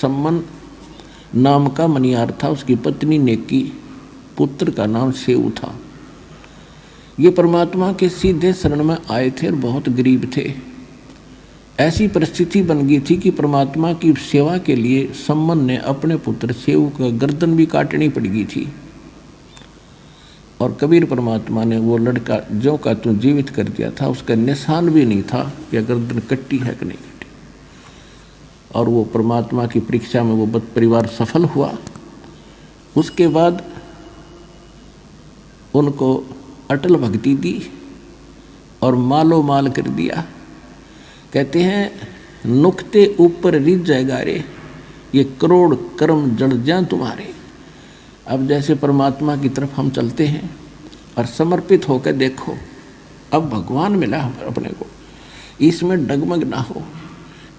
सम्मन नाम का मनियार था, उसकी पत्नी नेकी, पुत्र का नाम सेऊ था। ये परमात्मा के सीधे शरण में आए थे और बहुत गरीब थे। ऐसी परिस्थिति बन गई थी कि परमात्मा की सेवा के लिए सम्मन ने अपने पुत्र सेऊ का गर्दन भी काटनी पड़ गई थी। और कबीर परमात्मा ने वो लड़का जो का तू जीवित कर दिया था, उसका निशान भी नहीं था कि गर्दन कट्टी है कि नहीं कट्टी। और वो परमात्मा की परीक्षा में वो परिवार सफल हुआ। उसके बाद उनको अटल भक्ति दी और मालो माल कर दिया। कहते हैं नुक्ते ऊपर रिझ जाएगा रे, ये करोड़ कर्म जड़ जाएं तुम्हारे। अब जैसे परमात्मा की तरफ हम चलते हैं और समर्पित होकर देखो, अब भगवान मिला अपने को, इसमें डगमग ना हो,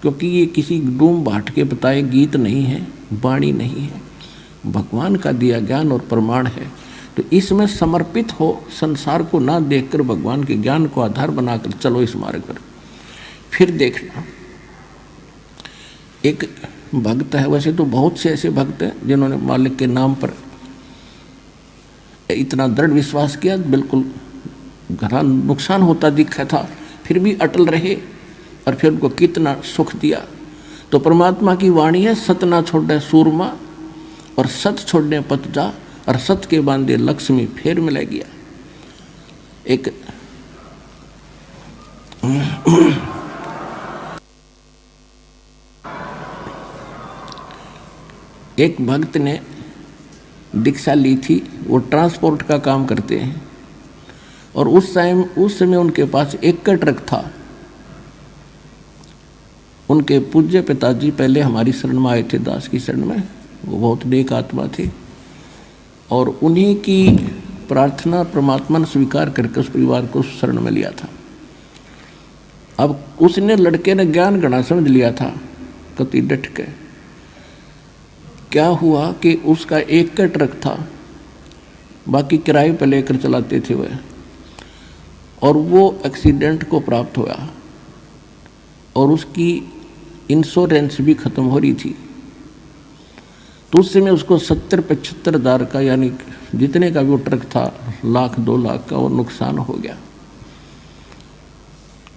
क्योंकि ये किसी डूम बाट के बताए गीत नहीं है, वाणी नहीं है, भगवान का दिया ज्ञान और प्रमाण है। तो इसमें समर्पित हो, संसार को ना देखकर भगवान के ज्ञान को आधार बनाकर चलो इस मार्ग पर। फिर देखना, एक भक्त है, वैसे तो बहुत से ऐसे भक्त हैं जिन्होंने मालिक के नाम पर इतना दृढ़ विश्वास किया, बिल्कुल घना नुकसान होता दिखा था, फिर भी अटल रहे और फिर उनको कितना सुख दिया। तो परमात्मा की वाणी है, सत ना छोड़े सूरमा और सत छोड़ने पत जा, और सत के बांधे लक्ष्मी फिर मिला गया। एक भक्त ने दीक्षा ली थी, वो ट्रांसपोर्ट का काम करते हैं, और उस समय उनके पास एक ट्रक था। उनके पूज्य पिताजी पहले हमारी शरण में आए थे, दास की शरण में, वो बहुत नेक आत्मा थे, और उन्हीं की प्रार्थना परमात्मा ने स्वीकार करके उस परिवार को शरण में लिया था। अब उसने लड़के ने ज्ञान गणा समझ लिया था कति डट के। क्या हुआ कि उसका एक का ट्रक था, बाकी किराए पर लेकर चलाते थे वह, और वो एक्सीडेंट को प्राप्त हुआ और उसकी इंश्योरेंस भी ख़त्म हो रही थी। तो उस समय उसको 70-75 हज़ार का, यानी जितने का भी वो ट्रक था, 1,00,000-2 लाख का वो नुकसान हो गया।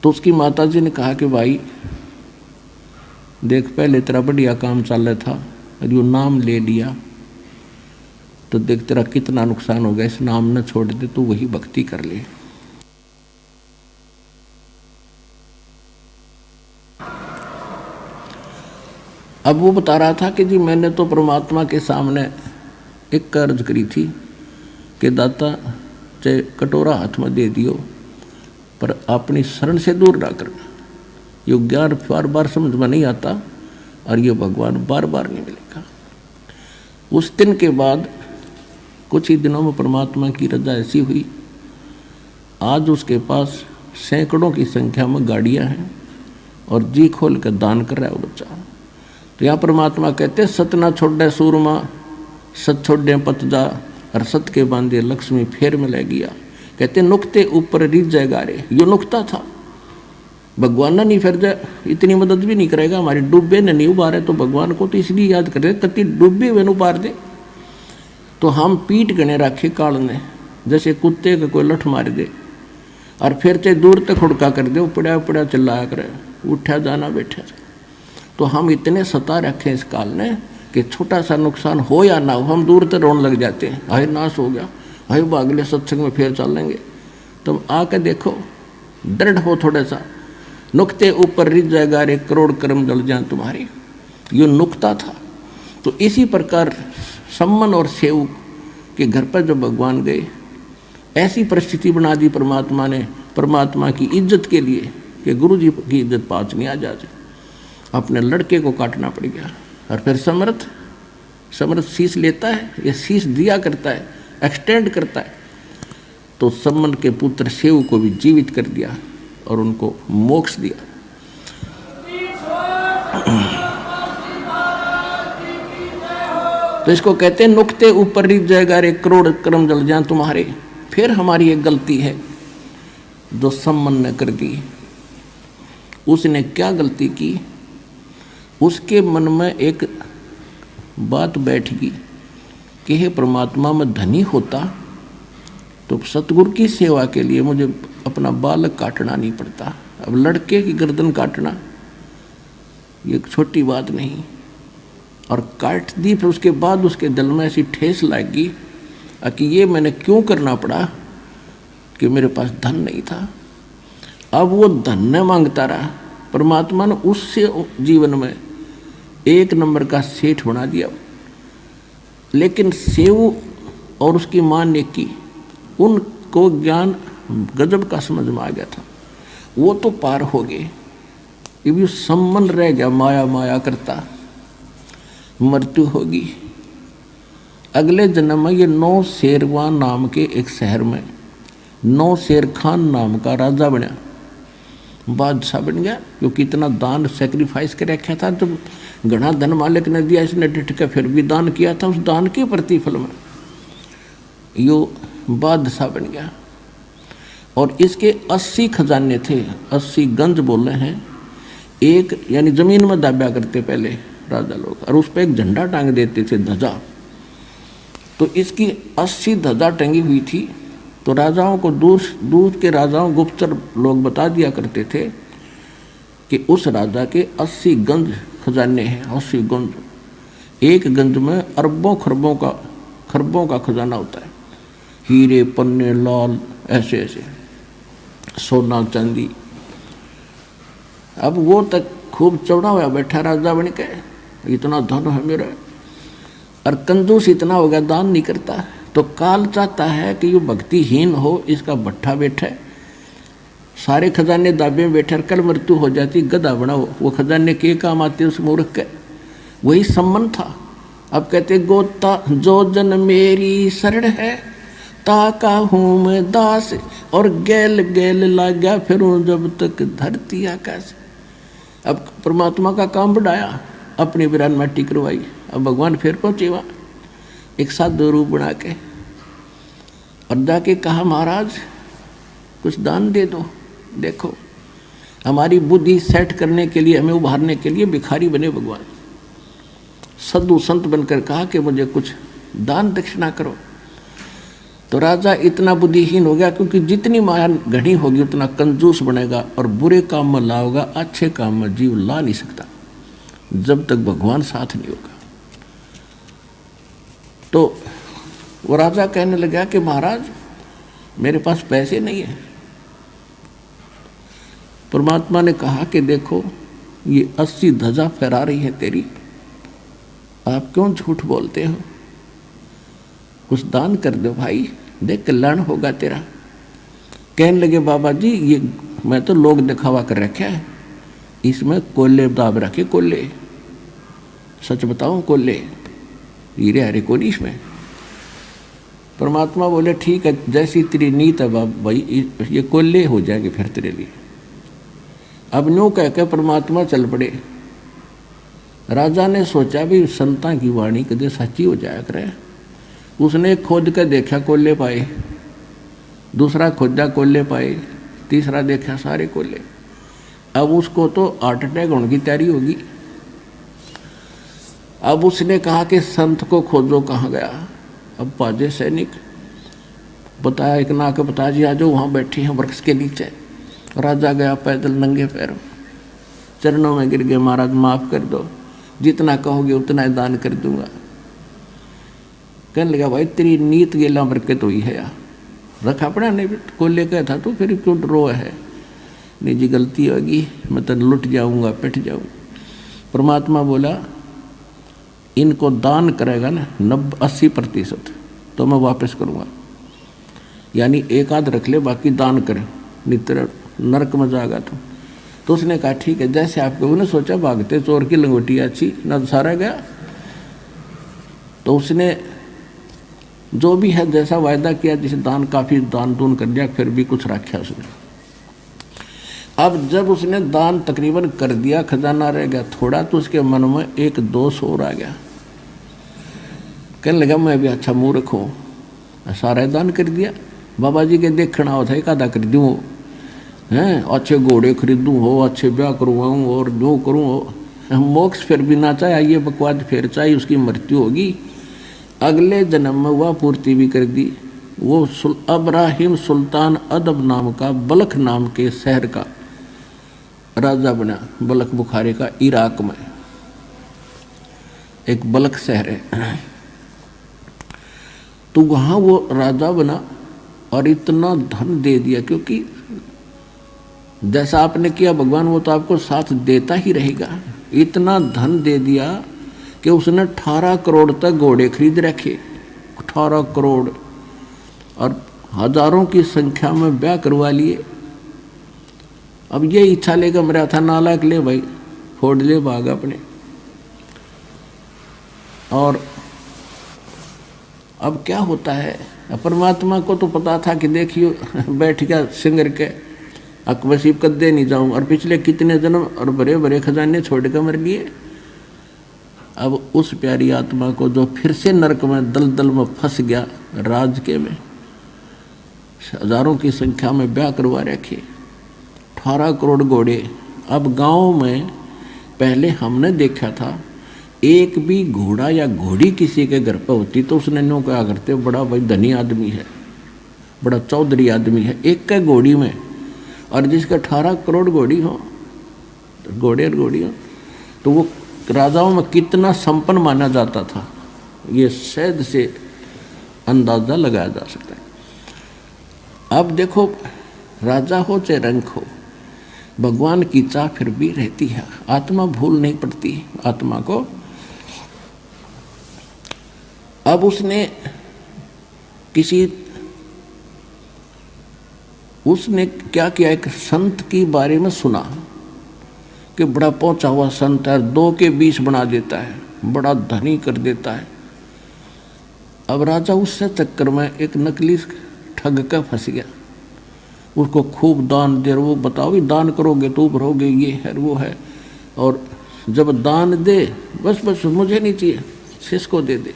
तो उसकी माताजी ने कहा कि भाई देख, पहले तेरा बढ़िया काम चल रहा था, जो नाम ले लिया तो देख तेरा कितना नुकसान हो गया, इस नाम न छोड़ दे, तो वही भक्ति कर ले। अब वो बता रहा था कि जी मैंने तो परमात्मा के सामने एक अर्ज करी थी कि दाता चाहे कटोरा हाथ में दे दियो पर अपनी शरण से दूर ना करना। ये ज्ञान बार बार समझ में नहीं आता और ये भगवान बार बार नहीं मिलेगा। उस दिन के बाद कुछ ही दिनों में परमात्मा की रजा ऐसी हुई, आज उसके पास सैकड़ों की संख्या में गाड़ियां हैं और जी खोल कर दान कर रहा है वो बच्चा। तो यहाँ परमात्मा कहते सत ना छोड़े सूरमा, सत छोड़े पत जा, और सत के बांधे लक्ष्मी फेर में ले गया। कहते नुक्ते ऊपर रिझ जाएगा रे, यो नुक्ता था। भगवान ना नहीं फिर जाए, इतनी मदद भी नहीं करेगा, हमारे डूबे ने नहीं उबारे तो भगवान को तो इसलिए याद करे कति डूबे हुए उबार दे। तो हम पीठ गणे रखे काल ने, जैसे कुत्ते का कोई लठ मार दे और फिर चाहे दूर तक हुड़का कर दे, उपड़ा उपड़ा चिल्लाया करे, उठा जाना बैठा जाए। तो हम इतने सता रखे इस काल ने कि छोटा सा नुकसान हो या ना हो, हम दूर तक रोने लग जाते हैं, हाय नाश हो गया, हाय अगले सत्संग में फिर चल लेंगे। तुम आके देखो, दृढ़ हो थोड़ा सा, नुक्ते ऊपर रिझ जाएगा रे, करोड़ कर्म जल जाए तुम्हारी, यो नुक्ता था। तो इसी प्रकार सम्मन और सेवक के घर पर जब भगवान गए, ऐसी परिस्थिति बना दी परमात्मा ने, परमात्मा की इज्जत के लिए कि गुरु जी की इज्जत पाँच नहीं आ जाए, अपने लड़के को काटना पड़ गया। और फिर समर्थ शीश लेता है, या शीश दिया करता है, एक्सटेंड करता है। तो सम्मन के पुत्र सेव को भी जीवित कर दिया और उनको मोक्ष दिया। तो इसको कहते हैं नुक्ते ऊपर रिझ जाएगा रे, करोड़ कर्म जल जाएं तुम्हारे। फिर हमारी एक गलती है जो सम्मन ने कर दी। उसने क्या गलती की? उसके मन में एक बात बैठ गई कि हे परमात्मा, मैं धनी होता तो सतगुरु की सेवा के लिए मुझे अपना बालक काटना नहीं पड़ता। अब लड़के की गर्दन काटना ये छोटी बात नहीं। और काट दी, फिर उसके बाद उसके दिल में ऐसी ठेस लगी कि ये मैंने क्यों करना पड़ा कि मेरे पास धन नहीं था। अब वो धन न मांगता रहा, परमात्मा ने उससे जीवन में एक नंबर का सेठ बना दिया। लेकिन सेव और उसकी मां ने की, उनको ज्ञान गजब का समझ में आ गया था, वो तो पार हो गए। ये भी संबंध रह गया, माया माया करता, मृत्यु होगी। अगले जन्म में ये नौ शेरवान नाम के एक शहर में नौ शेर खान नाम का राजा बना, बादशाह बन गया, क्योंकि इतना दान सेक्रीफाइस कर रखा था। जब घना धन मालिक ने दिया, इसने डिट के फिर भी दान किया था, उस दान के प्रतिफल में यो बादशाह बन गया। और इसके 80 खजाने थे, 80 गंज बोल रहे हैं। एक यानी जमीन में दाब्या करते पहले राजा लोग, और उस पर एक झंडा टांग देते थे, ध्वजा। तो इसकी 80 ध्वजा टंगी हुई थी। तो राजाओं को दूर के राजाओं, गुप्तचर लोग बता दिया करते थे कि उस राजा के 80 गंज खजाने हैं। 80 गंज, एक गंज में अरबों खरबों का खजाना होता है, हीरे पन्ने लाल ऐसे ऐसे, सोना चांदी। अब वो तक खूब चौड़ा हुआ बैठा राजा बन के, इतना धन है मेरा, और कंजूस इतना हो गया, दान नहीं करता। तो काल चाहता है कि ये भक्तिहीन हो, इसका भट्ठा बैठे, सारे खजाने दाबे में बैठे, कल मृत्यु हो जाती, गधा बना हो, वो खजाने के काम आते उस मूर्ख के। वही संबंध था। अब कहते गोता जो जन मेरी शरण है, ताका हूँ मैं दास, और गैल गैल लाग्या फिरूं जब तक धरती आकाश। अब परमात्मा का काम बढ़ाया, अपनी वीरान माटी करवाई। अब भगवान फिर पहुंचे वहाँ एक साधु रूप बना के, और जाके कहा महाराज कुछ दान दे दो। देखो हमारी बुद्धि सेट करने के लिए, हमें उभारने के लिए भिखारी बने भगवान। साधु संत बनकर कहा कि मुझे कुछ दान दक्षिणा करो। तो राजा इतना बुद्धिहीन हो गया, क्योंकि जितनी माया घनी होगी उतना कंजूस बनेगा, और बुरे काम में लाओगा, अच्छे काम में जीव ला नहीं सकता जब तक भगवान साथ नहीं होगा। तो वो राजा कहने लगा कि महाराज मेरे पास पैसे नहीं है। परमात्मा ने कहा कि देखो ये 80 ध्वजा फहरा रही है तेरी, आप क्यों झूठ बोलते हो, कुछ दान कर दो भाई, देख कल्याण होगा तेरा। कहने लगे बाबा जी ये मैं तो लोग दिखावा कर रखा है, इसमें कोल्ले दाब रखे, कोल्ले, सच बताऊं कोल्ले, हीरे हरे को नहीं इसमें। परमात्मा बोले ठीक है, जैसी तेरी नीत है बाबा भाई, ये कोल्ले हो जाएंगे फिर तेरे लिए। अब न्यू कह के परमात्मा चल पड़े। राजा ने सोचा भी संता की वाणी कदे सच्ची हो जाया करे। उसने खोद के देखा कोल्ले पाए, दूसरा खोदा कोल्ले पाए, तीसरा देखा सारे कोल्ले। अब उसको तो हार्ट अटैक होने की तैयारी होगी। अब उसने कहा कि संत को खोजो, कहाँ गया। अब पाजे सैनिक बताया, एक ना के बता जी आ जाओ, वहाँ बैठे हैं वृक्ष के नीचे। राजा गया पैदल नंगे पैरों, चरणों में गिर गए, महाराज माफ कर दो, जितना कहोगे उतना ही दान कर दूंगा। कहने लगा भाई तेरी नीत गेला बरकत हुई है यार, रखा पड़ा नहीं को लेकर था तो फिर क्यों रो है। नहीं जी गलती होगी, मैं तो लुट जाऊंगा, पिट जाऊंगा। परमात्मा बोला इनको दान करेगा ना 80% तो मैं वापस करूँगा, यानी एक आध रख ले बाकी दान करे, नितर नरक में जाएगा तो उसने कहा ठीक है, जैसे आपको उन्हें सोचा भागते चोर की लंगोटी अच्छी ना सारा गया। तो उसने जो भी है जैसा वायदा किया, जिसे दान काफ़ी दान दून कर दिया, फिर भी कुछ रखा उसने। अब जब उसने दान तकरीबन कर दिया, खजाना रह गया थोड़ा, तो उसके मन में एक दोष और आ गया। कहने लगा मैं भी अच्छा मूर्ख हूँ, सारा दान कर दिया, बाबा जी के देखना होता है, एक आधा कर दूँ हैं, अच्छे घोड़े खरीदूँ हो, अच्छे ब्याह करवाऊँ और जो करूँ हो, मोक्ष फिर भी ना चाहे, ये बकवाद फिर चाहे, उसकी मृत्यु होगी। अगले जन्म में वह पूर्ति भी कर दी। वो अब्राहिम सुल्तान अदब नाम का, बलख नाम के शहर का राजा बना। बलख बुखारे का, इराक में एक बलख शहर है। तो वहाँ वो राजा बना और इतना धन दे दिया, क्योंकि जैसा आपने किया भगवान वो तो आपको साथ देता ही रहेगा। इतना धन दे दिया कि उसने 18 करोड़ तक घोड़े खरीद रखे, 18 करोड़, और हजारों की संख्या में ब्याह करवा लिए। अब ये इच्छा लेकर मेरा था नालायक, ले भाई फोड़ ले भाग अपने। और अब क्या होता है, परमात्मा को तो पता था कि देखियो बैठ गया सिंगर के अकबसीब कद्दे नहीं जाऊं, और पिछले कितने जन्म और बड़े बड़े खजाने छोड़ कर मर लिए। अब उस प्यारी आत्मा को जो फिर से नरक में दलदल में फंस गया, राज के में हजारों की संख्या में ब्याह करवा रखे, 18 करोड़ घोड़े। अब गांव में पहले हमने देखा था, एक भी घोड़ा या घोड़ी किसी के घर पर होती तो उसने नो क्या करते, बड़ा भाई धनी आदमी है, बड़ा चौधरी आदमी है, एक का घोड़ी में। और जिसका 18 करोड़ घोड़ी हो, घोड़े और घोड़ी हो, तो वो राजाओं में कितना संपन्न माना जाता था, ये शायद से अंदाजा लगाया जा सकता है। अब देखो, राजा हो चाहे रंक हो, भगवान की चाह फिर भी रहती है। आत्मा भूल नहीं पड़ती आत्मा को। अब उसने क्या किया, एक संत के बारे में सुना कि बड़ा पहुंचा हुआ संत है, 2 के 20 बना देता है, बड़ा धनी कर देता है। अब राजा उससे चक्कर में एक नकली ठग का फंस गया, उसको खूब दान दे, वो बताओ भी दान करोगे तो भरोगे, ये है वो है। और जब दान दे, बस मुझे नहीं चाहिए, किसको दे दे,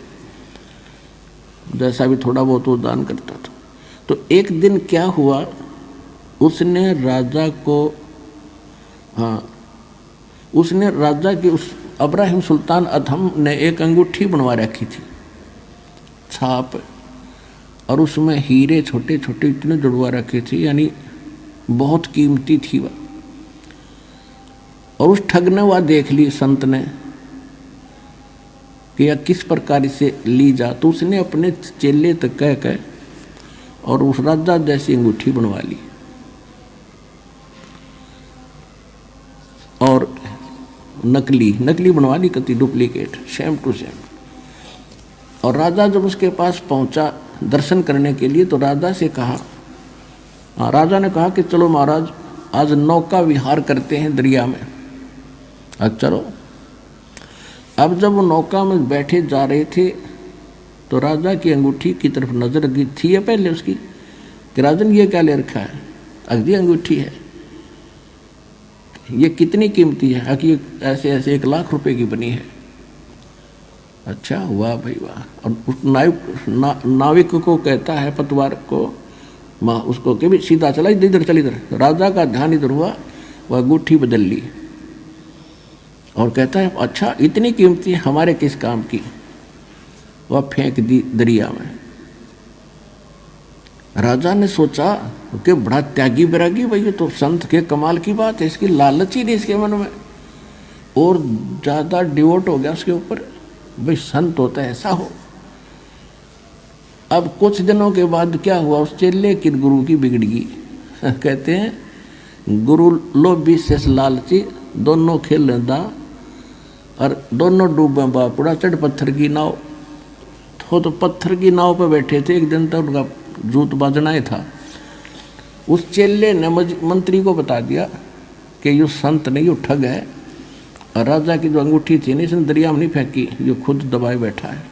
जैसा भी थोड़ा बहुत वो दान करता था। तो एक दिन क्या हुआ, उसने राजा की उस अब्राहिम सुल्तान अधम ने एक अंगूठी बनवा रखी थी, छाप, और उसमें हीरे छोटे छोटे इतने जुड़वा रखे थे, यानी बहुत कीमती थी वह। और उस ठग ने वह देख ली संत ने कि यह किस प्रकार से ली जा, तो उसने अपने चेले तक कह और उस राजा जैसी अंगूठी बनवा ली। और नकली बनवा ली, कति डुप्लीकेट, सेम टू सेम। और राजा जब उसके पास पहुंचा दर्शन करने के लिए, तो राजा से कहा, राजा ने कहा कि चलो महाराज आज नौका विहार करते हैं दरिया में। अब चलो। अब जब वो नौका में बैठे जा रहे थे, तो राजा की अंगूठी की तरफ नजर गई थी है पहले उसकी, कि राजन ये क्या ले रखा है, अगली अंगूठी है, ये कितनी कीमती है, कि ऐसे 1 लाख रुपए की बनी है। अच्छा, वाह भाई वाह। और उस नाविक को कहता है, पतवार को, उसको कि भी सीधा चला, इधर चल इधर। राजा का ध्यान इधर हुआ, वह अंगूठी बदल ली और कहता है अच्छा इतनी कीमती है, हमारे किस काम की। वह फेंक दी दरिया में। राजा ने सोचा कि बड़ा त्यागी बैरागी भाई, ये तो संत के कमाल की बात है, इसकी लालच ही नहीं इसके मन में, और ज़्यादा डिवोट हो गया उसके ऊपर, भाई संत होता है ऐसा हो। अब कुछ दिनों के बाद क्या हुआ, उस चेले की गुरु की बिगड़गी। कहते हैं गुरु लोभी शेष लालची, दोनों खेल दा और दोनों डूबे बापुड़ा, चढ़ पत्थर की नाव। तो पत्थर की नाव पर बैठे थे, एक दिन तक उनका जूत बाजना ही था। उस चेले ने मंत्री को बता दिया कि ये संत नहीं, ये ठग है, और राजा की जो अंगूठी थी नहीं, इसने दरिया में नहीं फेंकी, ये खुद दबाए बैठा है।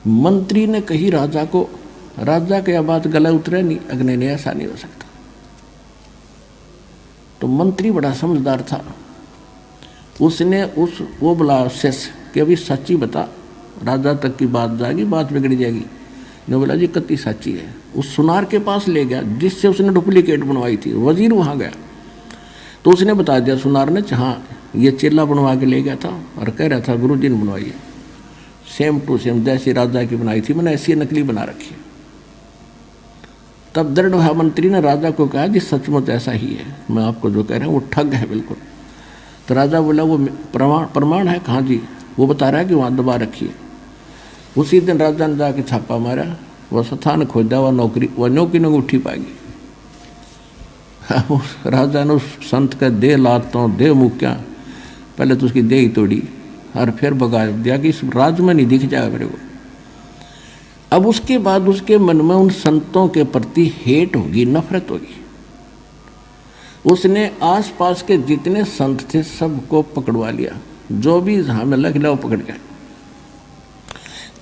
मंत्री ने कही राजा को, राजा के बात गला उतरे नहीं, अग्नि ने ऐसा नहीं हो सकता। तो मंत्री बड़ा समझदार था, उसने वो बोला शेष कि अभी सच्ची बता, राजा तक की बात जाएगी, बात बिगड़ जाएगी। ने बोला जी कत्ती सच्ची है। उस सुनार के पास ले गया जिससे उसने डुप्लीकेट बनवाई थी, वजीर वहाँ गया तो उसने बता दिया सुनार ने, हाँ ये चेला बनवा के ले गया था और कह रहा था गुरुजी ने बनवाइए, सेम टू सेम जैसी राजा की बनाई थी मैंने ऐसी नकली बना रखी। तब दृढ़ मंत्री ने राजा को कहा जी सचमुच ऐसा ही है, मैं आपको जो कह रहा हूँ वो ठग है बिल्कुल। तो राजा बोला वो प्रमाण है? कहाँ जी? वो बता रहा है कि वहाँ दबा रखी है। उसी दिन राजा ने जाके छापा मारा, वह स्थान खोजा, वह नौकरी ने उठी पाएगी। राजा ने उस संत का दे लातों दे मुक्या, पहले तो उसकी देह ही तोड़ी और फिर भगा दिया कि इस राज में नहीं दिख जाएगा मेरे को। अब उसके बाद उसके मन में उन संतों के प्रति हेट होगी, नफरत होगी। उसने आसपास के जितने संत थे सबको पकड़वा लिया, जो भी हमें लग वो पकड़ गया।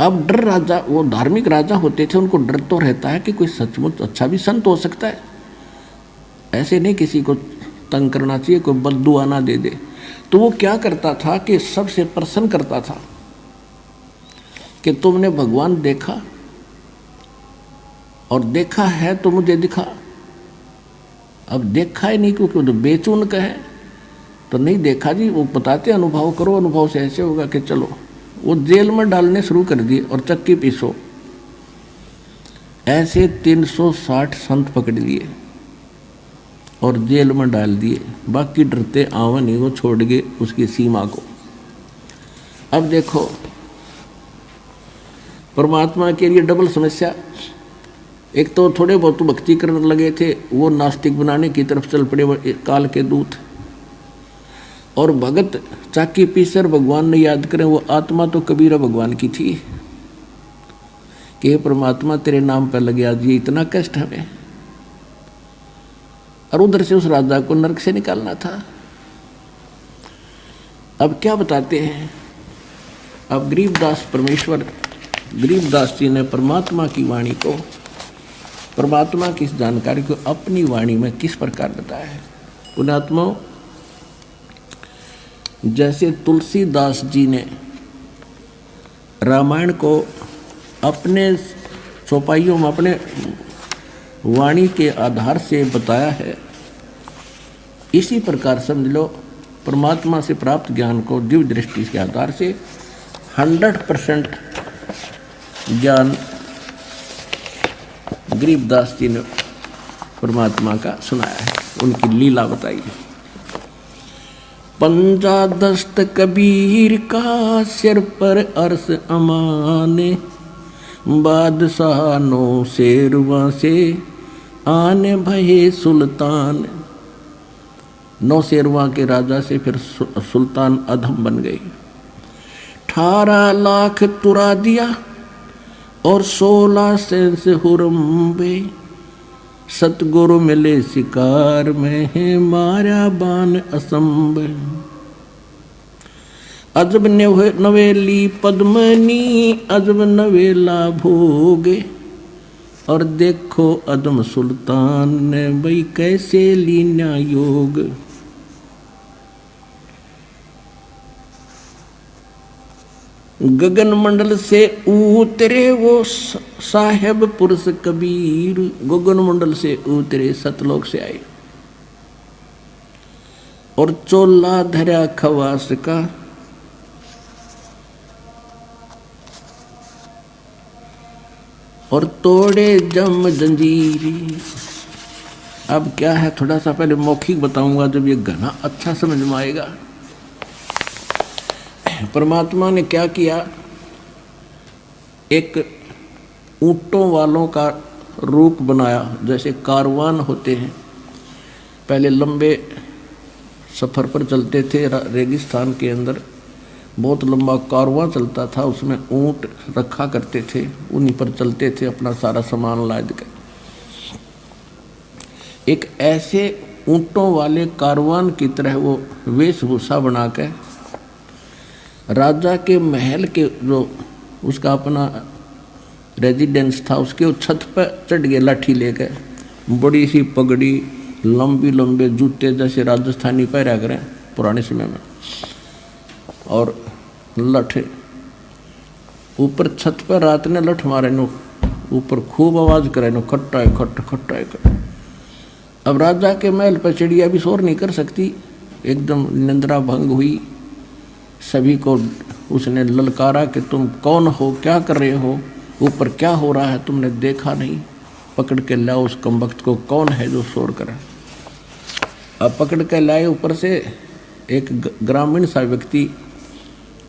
अब डर, राजा वो धार्मिक राजा होते थे, उनको डर तो रहता है कि कोई सचमुच अच्छा भी संत हो सकता है, ऐसे नहीं किसी को तंग करना चाहिए, कोई बद्दुआ ना दे दे। तो वो क्या करता था कि सबसे प्रसन्न करता था कि तुमने भगवान देखा और देखा है तो मुझे दिखा। अब देखा ही नहीं क्योंकि तो बेचून का है तो नहीं देखा जी, वो बताते अनुभव करो, अनुभव से ऐसे होगा कि चलो। वो जेल में डालने शुरू कर दिए और चक्की पीसो। ऐसे 360 संत पकड़ लिए और जेल में डाल दिए। बाकी डरते आवा नहीं, वो छोड़ गए उसकी सीमा को। अब देखो परमात्मा के लिए डबल समस्या। एक तो थोड़े बहुत भक्ति करने लगे थे, वो नास्तिक बनाने की तरफ चल पड़े काल के दूत। और भगत चाकी पीसर भगवान ने याद करें, वो आत्मा तो कबीरा भगवान की थी कि परमात्मा तेरे नाम पर लगे आज ये इतना कष्ट हमें। और उधर से उस राजा को नरक से निकालना था। अब क्या बताते हैं, अब गरीबदास जी ने परमात्मा की वाणी को, परमात्मा की इस जानकारी को अपनी वाणी में किस प्रकार बताया है। पुण्यात्माओं, जैसे तुलसीदास जी ने रामायण को अपने चौपाइयों में अपने वाणी के आधार से बताया है, इसी प्रकार समझ लो परमात्मा से प्राप्त ज्ञान को दिव्य दृष्टि के आधार से 100% ज्ञान गरीबदास जी ने परमात्मा का सुनाया है, उनकी लीला बताई है। पंजा दस्त कबीर का सिर पर अर्श अमाने, बादशाह नो शेरवा से आने भये सुल्तान। 9 शेरवा के राजा से फिर सुल्तान अधम बन गए। 18 लाख तुरा दिया और 16 सेंस हुरम्बे, सतगुरु मिले शिकार में है मारा बान असंभ। अजब नवेली पद्मनी अजब नवेला भोगे, और देखो अदम सुल्तान ने भाई कैसे लीना योग। गगन मंडल से उतरे वो साहेब पुरुष कबीर, गगन मंडल से उतरे सतलोक से आए और चोला धरा खवास का, और तोड़े जम जंजीरी। अब क्या है, थोड़ा सा पहले मौखिक बताऊंगा, जब ये घना अच्छा समझ में आएगा। परमात्मा ने क्या किया, एक ऊंटों वालों का रूप बनाया। जैसे कारवान होते हैं, पहले लंबे सफ़र पर चलते थे, रेगिस्तान के अंदर बहुत लंबा कारवां चलता था, उसमें ऊंट रखा करते थे, उन्हीं पर चलते थे अपना सारा सामान लाद कर। एक ऐसे ऊंटों वाले कारवान की तरह वो वेशभूषा बना के राजा के महल के जो उसका अपना रेजिडेंस था उसके छत पर चढ़ गए लाठी लेकर, बड़ी सी पगड़ी, लंबी लंबे जूते जैसे राजस्थानी पहरा करें पुराने समय में, और लठ ऊपर छत पर रात ने लठ मारे नो, ऊपर खूब आवाज करे नो, खट्टा है खट खट्टा है खट। अब राजा के महल पर चिड़िया भी शोर नहीं कर सकती एकदम निंद्रा भंग हुई। सभी को उसने ललकारा कि तुम कौन हो, क्या कर रहे हो, ऊपर क्या हो रहा है, तुमने देखा नहीं, पकड़ के लाओ उस कमबख्त को, कौन है जो शोर करे। अब पकड़ के लाए ऊपर से एक ग्रामीण सा व्यक्ति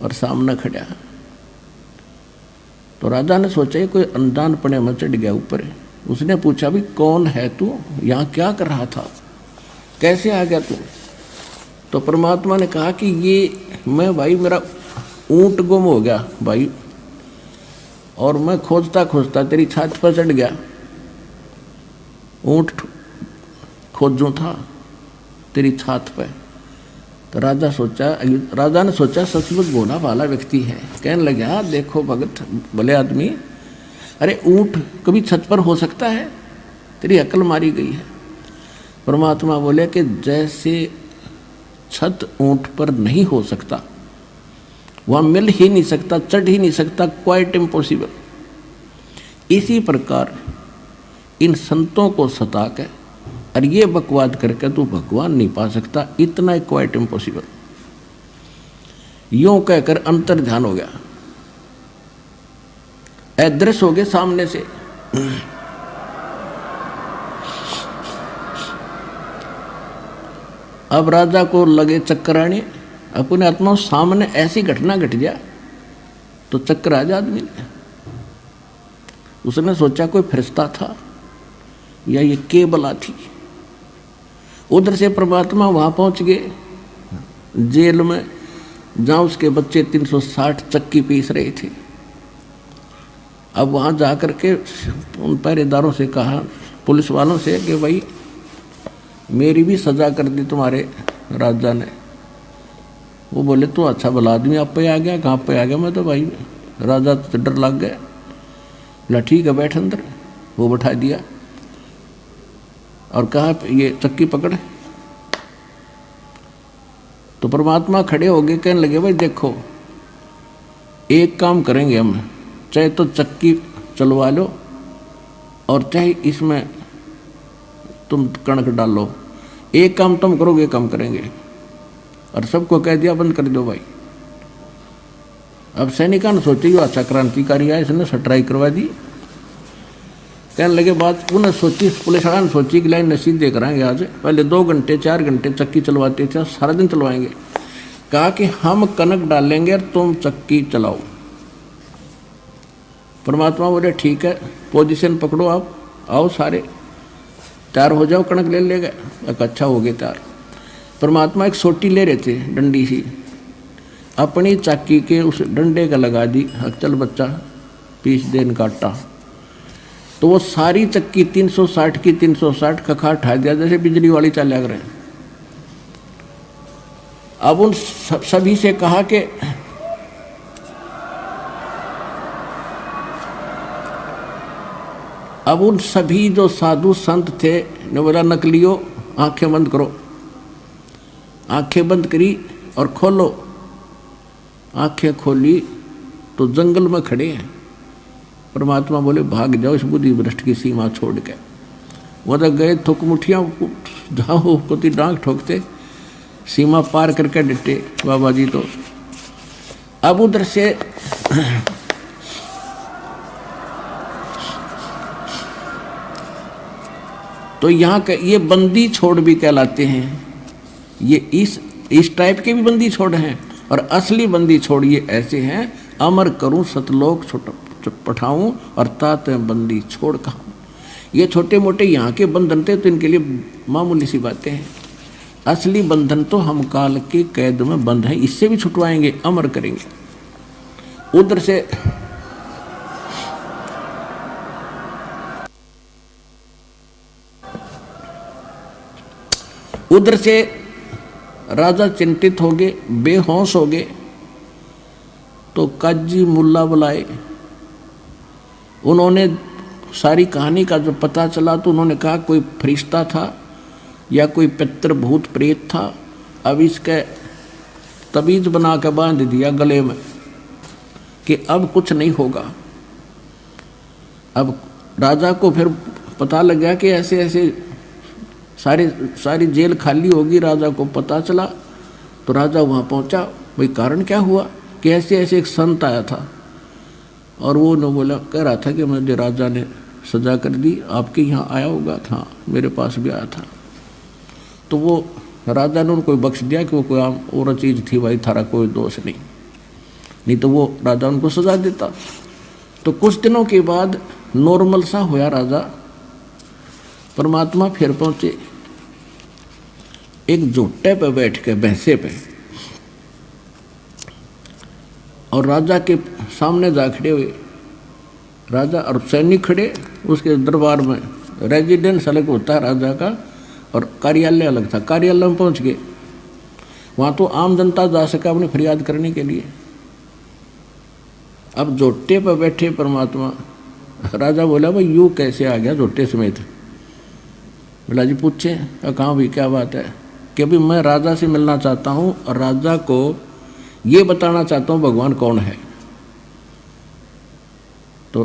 और सामने खड़ा। तो राजा ने सोचा कोई अनजान पने में चढ़ गया ऊपर। उसने पूछा भी कौन है तू, यहाँ क्या कर रहा था, कैसे आ गया तू। तो परमात्मा ने कहा कि ये मैं भाई, मेरा ऊंट गुम हो गया भाई, और मैं खोजता खोजता तेरी छात पर चढ़ गया। ऊंट खोजूं था तेरी छात पे। तो राजा ने सोचा सचमुच भोला भाला व्यक्ति है। कहने लगा देखो भगत भले आदमी, अरे ऊंट कभी छत पर हो सकता है, तेरी अकल मारी गई है। परमात्मा बोले कि जैसे छत ऊंट पर नहीं हो सकता, वहाँ मिल ही नहीं सकता, चढ़ ही नहीं सकता, क्वाइट इम्पॉसिबल, इसी प्रकार इन संतों को सता के और ये बकवाद करके तू भगवान नहीं पा सकता, इतना क्वाइट इम्पॉसिबल। यूं कहकर अंतर ध्यान हो गया, अदृश्य हो गए सामने से। अब राजा को लगे चक्कर आने, अपने आत्मा सामने ऐसी घटना घट गया तो चक्कर आ जा आदमी ने। उसने सोचा कोई फरिश्ता था या ये केबला थी। उधर से परमात्मा वहां पहुंच गए जेल में, जहां उसके बच्चे 360 चक्की पीस रहे थे। अब वहां जाकर के उन पहरेदारों से कहा, पुलिस वालों से, कि भाई मेरी भी सजा कर दी तुम्हारे राजा ने। वो बोले तो अच्छा भला आदमी आप पे आ गया, कहाँ पे आ गया? मैं तो भाई राजा तो डर लग गया। बोला ठीक है बैठ अंदर। वो बैठा दिया और कहा ये चक्की पकड़। तो परमात्मा खड़े हो गए, कहने लगे भाई देखो एक काम करेंगे हम, चाहे तो चक्की चलवा लो और चाहे इसमें तुम कणक डालो, एक काम तुम करोगे एक काम करेंगे। और सबको कह दिया बंद कर दो भाई। अब सैनिका ने सोची जो अच्छा क्रांतिकारी है, इसने सटराई करवा दी। कहने लगे बात उन्हें सोची, पुलिस वाला ने सोची कि लाइन सीधे कराएंगे आज, पहले 2 घंटे 4 घंटे चक्की चलवाते थे, सारा दिन चलवाएंगे। कहा कि हम कनक डालेंगे और तुम चक्की चलाओ। परमात्मा बोले ठीक है, पोजीशन पकड़ो, आप आओ सारे तैयार हो जाओ, कणक ले लेगा। अच्छा हो गए तैयार। परमात्मा एक सोटी ले रहे थे डंडी सी, अपनी चक्की के उस डंडे का लगा दी, चल बच्चा पीस दे इनका आटा। तो वो सारी चक्की 360 की 360 खखा उठा दिया, जैसे बिजली वाली चाल लग रहे हैं। अब उन सभी से कहा कि अब उन सभी जो साधु संत थे ने बोला नकलियो आंखें बंद करो। आंखें बंद करी और खोलो। आंखें खोली तो जंगल में खड़े हैं। परमात्मा बोले भाग जाओ इस बुद्धि भ्रष्ट की सीमा छोड़ के। वो तो गए थुक मुठियाँ जाओ कोती डांग ठोकते, सीमा पार करके डटे बाबा जी। तो अब उधर से तो यहाँ का ये बंदी छोड़ भी कहलाते हैं। ये इस टाइप के भी बंदी छोड़ हैं, और असली बंदी छोड़ ये ऐसे हैं, अमर करूं सतलोक पठाऊं और तात बंदी छोड़ कहूं। ये छोटे मोटे यहाँ के बंधन थे तो इनके लिए मामूली सी बातें हैं। असली बंधन तो हम काल के कैद में बंद हैं, इससे भी छुटवाएंगे, अमर करेंगे। उधर से राजा चिंतित हो गए, बेहोश हो गए। तो काजी मुल्ला बुलाए। उन्होंने सारी कहानी का जो पता चला तो उन्होंने कहा कोई फरिश्ता था या कोई पितर भूत प्रेत था। अब इसके तबीज बना के बांध दिया गले में कि अब कुछ नहीं होगा। अब राजा को फिर पता लग गया कि ऐसे ऐसे सारी जेल खाली होगी। राजा को पता चला तो राजा वहाँ पहुँचा, भाई कारण क्या हुआ कि ऐसे ऐसे एक संत आया था और वो न बोला, कह रहा था कि मुझे राजा ने सजा कर दी, आपके यहाँ आया होगा था, मेरे पास भी आया था। तो वो राजा ने उनको बख्श दिया कि वो कोई आम और चीज़ थी भाई, थारा कोई दोष नहीं तो वो राजा उनको सजा देता। तो कुछ दिनों के बाद नॉर्मल सा होया राजा, परमात्मा फिर पहुँचे एक झोटे पे बैठ के, भैंसे पे, और राजा के सामने जा खड़े हुए। राजा और सैनिक खड़े उसके दरबार में। रेजिडेंस अलग होता है राजा का और कार्यालय अलग था। कार्यालय में पहुंच गए, वहाँ तो आम जनता जा सका अपनी फरियाद करने के लिए। अब झोटे पर बैठे परमात्मा, राजा बोला भाई यूँ कैसे आ गया झोटे समेत? बोला जी पूछे। कहाँ भी क्या बात है? कि अभी मैं राजा से मिलना चाहता हूँ और राजा को ये बताना चाहता हूँ भगवान कौन है। तो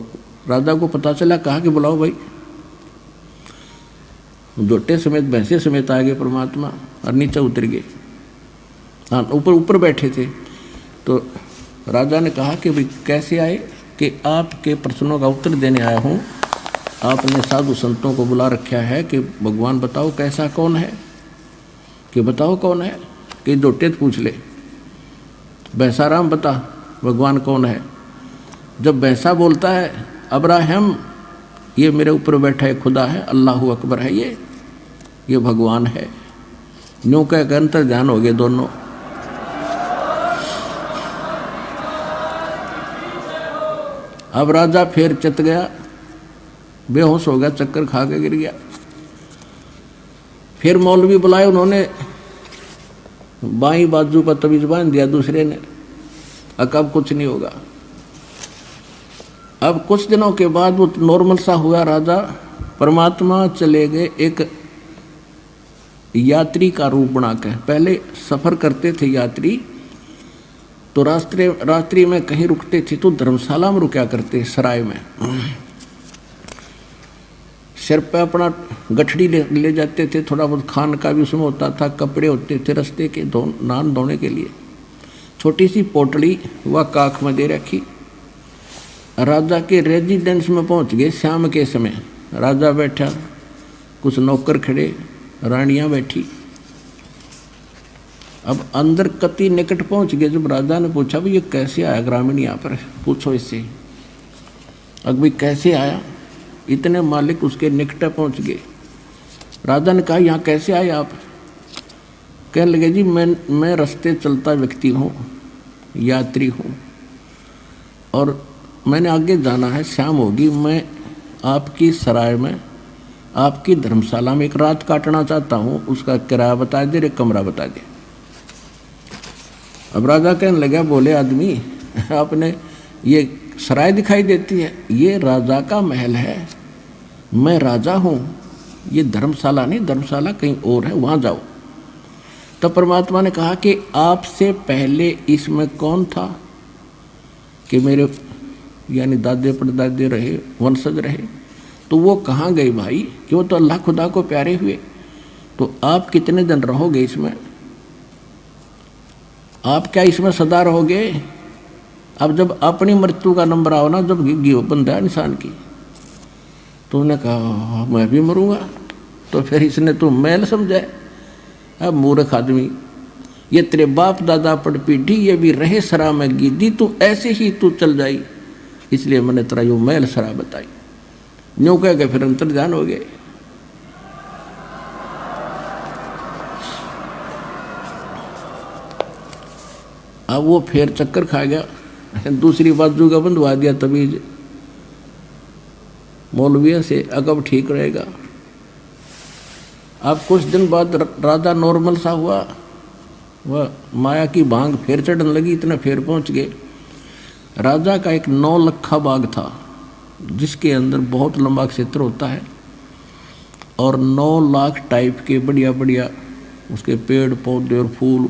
राजा को पता चला, कहा कि बुलाओ भाई। जोटे समेत भैंसे समेत आ गए परमात्मा और नीचे उतर गए। हाँ, ऊपर बैठे थे। तो राजा ने कहा कि भाई कैसे आए? कि आपके प्रश्नों का उत्तर देने आया हूँ, आपने साधु संतों को बुला रखा है कि भगवान बताओ कैसा कौन है, कि बताओ कौन है। कि जोटे पूछ ले, भैंसाराम बता भगवान कौन है। जब भैंसा बोलता है अब्राहम, ये मेरे ऊपर बैठा है खुदा है, अल्लाहु अकबर है, ये भगवान है। न्यू कह अंतर ध्यान हो गए दोनों। अब राजा फिर चित गया, बेहोश हो गया, चक्कर खा के गिर गया। फिर मौलवी बुलाए, उन्होंने बाई बाजू पर तवीज बांध दिया दूसरे ने। अब कुछ नहीं होगा। अब कुछ दिनों के बाद वो नॉर्मल सा हुआ राजा। परमात्मा चले गए एक यात्री का रूप बना के। पहले सफर करते थे यात्री, तो रात्रि में कहीं रुकते थे तो धर्मशाला में रुका करते, सराय में। सिर पे अपना गठड़ी ले जाते थे, थोड़ा बहुत खान का भी उसमें होता था, कपड़े होते थे रास्ते के नान धोने के लिए। छोटी सी पोटली वह काख में दे रखी। राजा के रेजिडेंस में पहुंच गए शाम के समय। राजा बैठा, कुछ नौकर खड़े, रानियां बैठी। अब अंदर कति निकट पहुंच गए। जब राजा ने पूछा भाई ये कैसे आया ग्रामीण यहाँ पर, पूछो इससे। अब भाई कैसे आया? इतने मालिक उसके निकट पहुंच गए। राजा ने कहा यहाँ कैसे आए आप? कहने लगे जी मैं रास्ते चलता व्यक्ति हूँ, यात्री हूँ, और मैंने आगे जाना है, शाम होगी। मैं आपकी सराय में, आपकी धर्मशाला में एक रात काटना चाहता हूँ, उसका किराया बता दे, एक कमरा बता दे। अब राजा कहने लगा, बोले आदमी आपने ये सराय दिखाई देती है, ये राजा का महल है, मैं राजा हूँ, ये धर्मशाला नहीं, धर्मशाला कहीं और है, वहाँ जाओ। तो परमात्मा ने कहा कि आपसे पहले इसमें कौन था? कि मेरे यानी दादे परदादे रहे, वंशज रहे। तो वो कहाँ गए भाई? कि वो तो अल्लाह खुदा को प्यारे हुए। तो आप कितने दिन रहोगे इसमें? आप क्या इसमें सदा रहोगे? अब जब अपनी मृत्यु का नंबर आओ ना, जब गियो बंदा इंसान की, तो उन्होंने कहा मैं भी मरूंगा। तो फिर इसने तो मैल समझा। अब मूर्ख आदमी, ये तेरे बाप दादा पड़ पीढ़ी, ये भी रहे सरा में गिद्दी, तू ऐसे ही तू चल जाई, इसलिए मैंने तेरा यो मैल सरा बताई। न्यू कह के फिर अंतर ध्यान हो गए। अब वो फिर चक्कर खा गया, दूसरी बाजू का बंधवा दिया तमीज मौलविया से, अगब ठीक रहेगा। अब कुछ दिन बाद राजा नॉर्मल सा हुआ, वह माया की भांग फिर चढ़ने लगी, इतना फिर पहुंच गए। राजा का एक 9 लखा बाग था, जिसके अंदर बहुत लंबा क्षेत्र होता है और 9 लाख टाइप के बढ़िया बढ़िया उसके पेड़ पौधे और फूल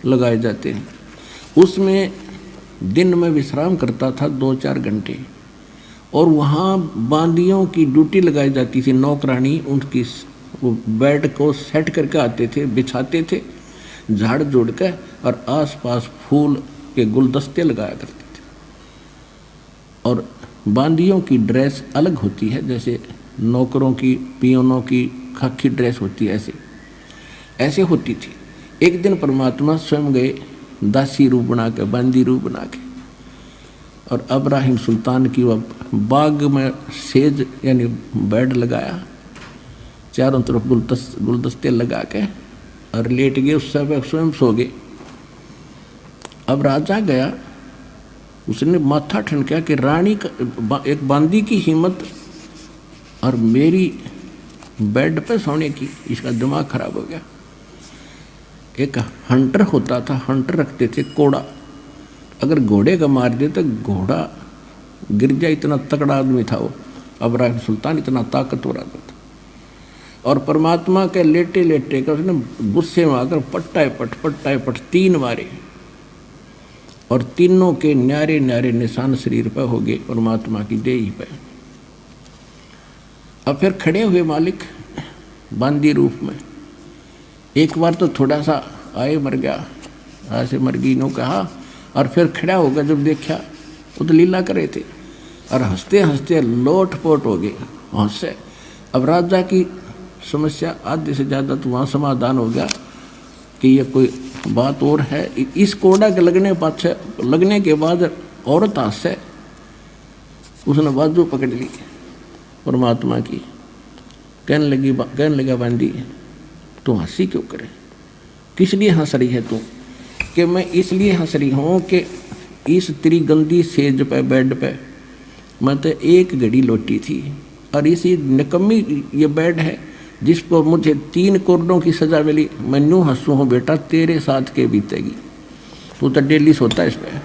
लगाए जाते हैं। उसमें दिन में विश्राम करता था 2-4 घंटे, और वहाँ बांदियों की ड्यूटी लगाई जाती थी। नौकरानी उनकी वो बेड को सेट करके आते थे, बिछाते थे, झाड़ जोड़ के और आसपास फूल के गुलदस्ते लगाया करते थे। और बांदियों की ड्रेस अलग होती है, जैसे नौकरों की, पियोनों की खाकी ड्रेस होती है, ऐसे होती थी। एक दिन परमात्मा स्वयं गए दासी रूप बना के, बांदी रूप बना के, और अब्राहिम सुल्तान की वह बाग में सेज यानी बेड लगाया, चारों तरफ गुलदस्ते लगा के, और लेट गए, उस समय स्वयं सो गए। अब राजा गया, उसने माथा ठनका कि रानी का एक बांदी की हिम्मत और मेरी बेड पे सोने की, इसका दिमाग खराब हो गया। एक हंटर होता था, हंटर रखते थे कोड़ा, अगर घोड़े का मार दे तो घोड़ा गिर जाए, इतना तगड़ा आदमी था वो अब्राहिम सुल्तान, इतना ताकतवर आदमी था। और परमात्मा के लेटे लेटे का उसने गुस्से में आकर पट्टाए पट 3 मारे, और तीनों के न्यारे न्यारे निशान शरीर पर हो गए परमात्मा की देही पे। अब फिर खड़े हुए मालिक बांदी रूप में, एक बार तो थोड़ा सा आए मर गया, ऐसे मर गई नो कहा, और फिर खड़ा होकर जब देखा वो तो लीला करे थे, और हंसते हंसते लोटपोट हो गए हंसे। अब राजा की समस्या आधे से ज़्यादा तो वहाँ समाधान हो गया कि ये कोई बात और है। इस कोड़ा के लगने के बाद औरत हंसे, उसने बाजू पकड़ ली परमात्मा की, कहने लगा बांदी तू हंसी क्यों करे, किस लिए हंस रही है तू? कि मैं इसलिए हंस रही हूँ कि इस तेरी गंदी सेज पे, बेड पे मैं तो एक घड़ी लोटी थी, और इसी निकम्मी ये बेड है जिस पर मुझे 3 कोरों की सजा मिली। मैं यूँ हंसू हूँ बेटा, तेरे साथ के बीतेगी, तू तो डेली सोता है इस पे।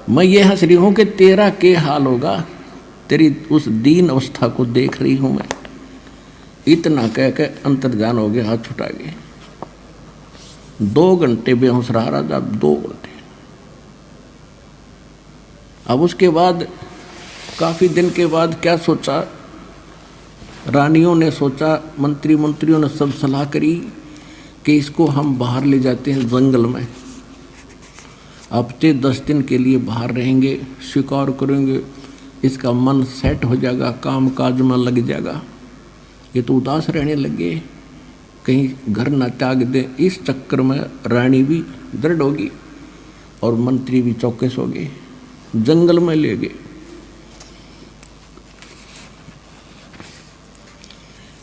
मैं ये हंस रही हूँ कि तेरा के हाल होगा, तेरी उस दीन अवस्था को देख रही हूँ मैं। इतना कह के अंतर्ध्यान हो गया, हाथ छुटा गए। 2 घंटे बेहोश रहा राजा, 2 घंटे। अब उसके बाद काफी दिन के बाद क्या सोचा, रानियों ने सोचा, मंत्रियों ने सब सलाह करी कि इसको हम बाहर ले जाते हैं जंगल में, हफ्ते 10 दिन के लिए बाहर रहेंगे, शिकार करेंगे, इसका मन सेट हो जाएगा, काम काज में लग जाएगा। ये तो उदास रहने लगे, कहीं घर ना त्याग दे। इस चक्कर में रानी भी दृढ़ होगी और मंत्री भी चौकस हो गए, जंगल में ले गए।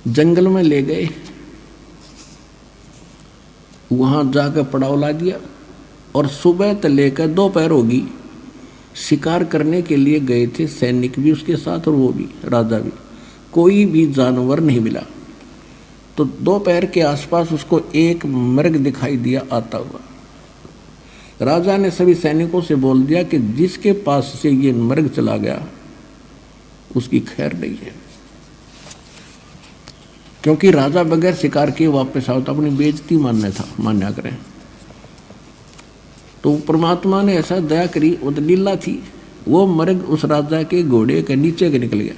जंगल में ले गए, वहां जाकर पड़ाव ला दिया, और सुबह से लेकर दोपहर होगी, शिकार करने के लिए गए थे सैनिक भी उसके साथ और वो भी राजा भी, कोई भी जानवर नहीं मिला। तो दोपहर के आसपास उसको एक मृग दिखाई दिया आता हुआ। राजा ने सभी सैनिकों से बोल दिया कि जिसके पास से ये मृग चला गया उसकी खैर नहीं है, क्योंकि राजा बगैर शिकार किए वापस आओ तो अपनी बेइज्जती मान्या करें। तो परमात्मा ने ऐसा दया करी, वो तो लीला थी, वो मृग उस राजा के घोड़े के नीचे के निकल गया।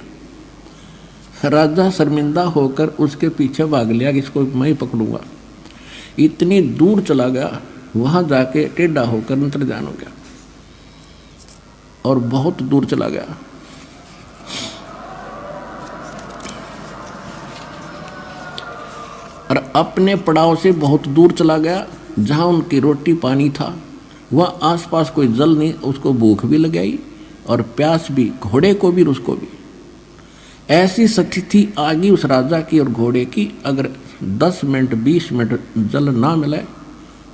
राजा शर्मिंदा होकर उसके पीछे भाग लिया कि इसको मैं ही पकड़ूंगा। इतनी दूर चला गया, वहां जाके टेढ़ा होकर अंतर्ध्यान हो गया और बहुत दूर चला गया। और अपने पड़ाव से बहुत दूर चला गया, जहां उनकी रोटी पानी था, वह आसपास कोई जल नहीं, उसको भूख भी लग गई और प्यास भी, घोड़े को भी उसको भी। ऐसी स्थिति आ गई उस राजा की और घोड़े की, अगर 10 मिनट 20 मिनट जल ना मिले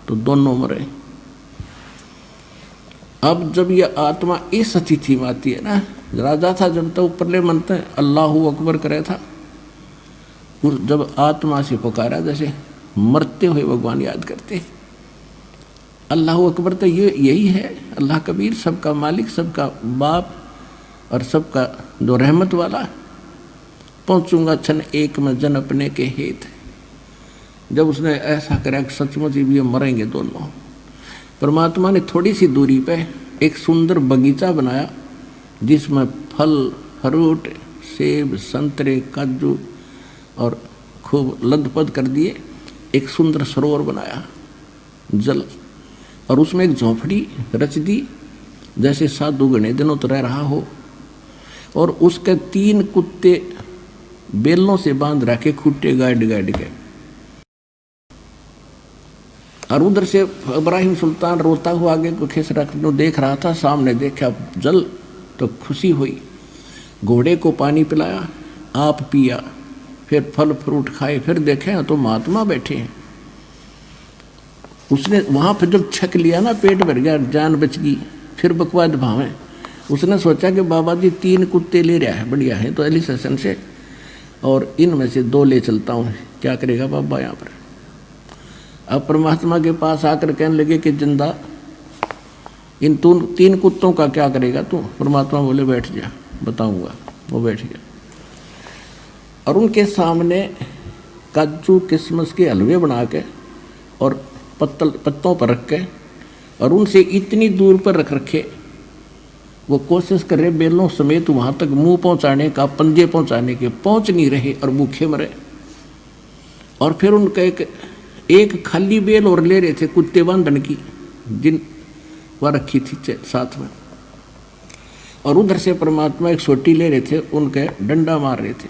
तो दोनों मरे। अब जब यह आत्मा इस स्थिति में आती है ना, राजा था जब तक ऊपरले मनते अल्लाहू अकबर करे था, जब आत्मा से पुकारा जैसे मरते हुए भगवान याद करते, अल्लाह अकबर तो यही है, अल्लाह कबीर, सबका मालिक, सबका बाप और सबका जो रहमत वाला। पहुँचूंगा क्षण एक में जन अपने के हेत। जब उसने ऐसा करा कि सचमुच भी मरेंगे दोनों, परमात्मा ने थोड़ी सी दूरी पे एक सुंदर बगीचा बनाया जिसमें फल फ्रूट, सेब, संतरे, काजू और खूब लदपद कर दिए। एक सुंदर सरोवर बनाया जल, और उसमें एक झोंपड़ी रच दी जैसे साधु घने दिनों तो रह रहा हो, और उसके 3 कुत्ते बेलों से बांध रखे खूटे गाड़ गाड़ के। और उधर से इब्राहिम सुल्तान रोता हुआ आगे को खिस रखने देख रहा था। सामने देखा जल तो खुशी हुई, घोड़े को पानी पिलाया, आप पिया, फिर फल फ्रूट खाए, फिर देखे तो महात्मा बैठे हैं। उसने वहाँ पर जब छक लिया ना, पेट भर गया, जान बच गई, फिर बकवाद भावें। उसने सोचा कि बाबा जी 3 कुत्ते ले रहा है, बढ़िया है, तो अली सेशन से, और इनमें से 2 ले चलता हूँ। क्या करेगा बाबा यहाँ पर? अब परमात्मा के पास आकर कहने लगे कि जिंदा इन 3 कुत्तों का क्या करेगा तू? परमात्मा बोले बैठ जा, बताऊंगा। वो बैठ गया और उनके सामने काजू किशमिश के हलवे बना के और पत्तों पर रख के, और उनसे इतनी दूर पर रख रखे, वो कोशिश कर रहे बेलों समेत वहाँ तक मुंह पहुँचाने का, पंजे पहुँचाने के, पहुँच नहीं रहे और भूखे मरे। और फिर उनका एक खाली बेल और ले रहे थे कुत्ते बांधन की, जिन वह रखी थी साथ में, और उधर से परमात्मा एक सोटी ले रहे थे, उनके डंडा मार रहे थे।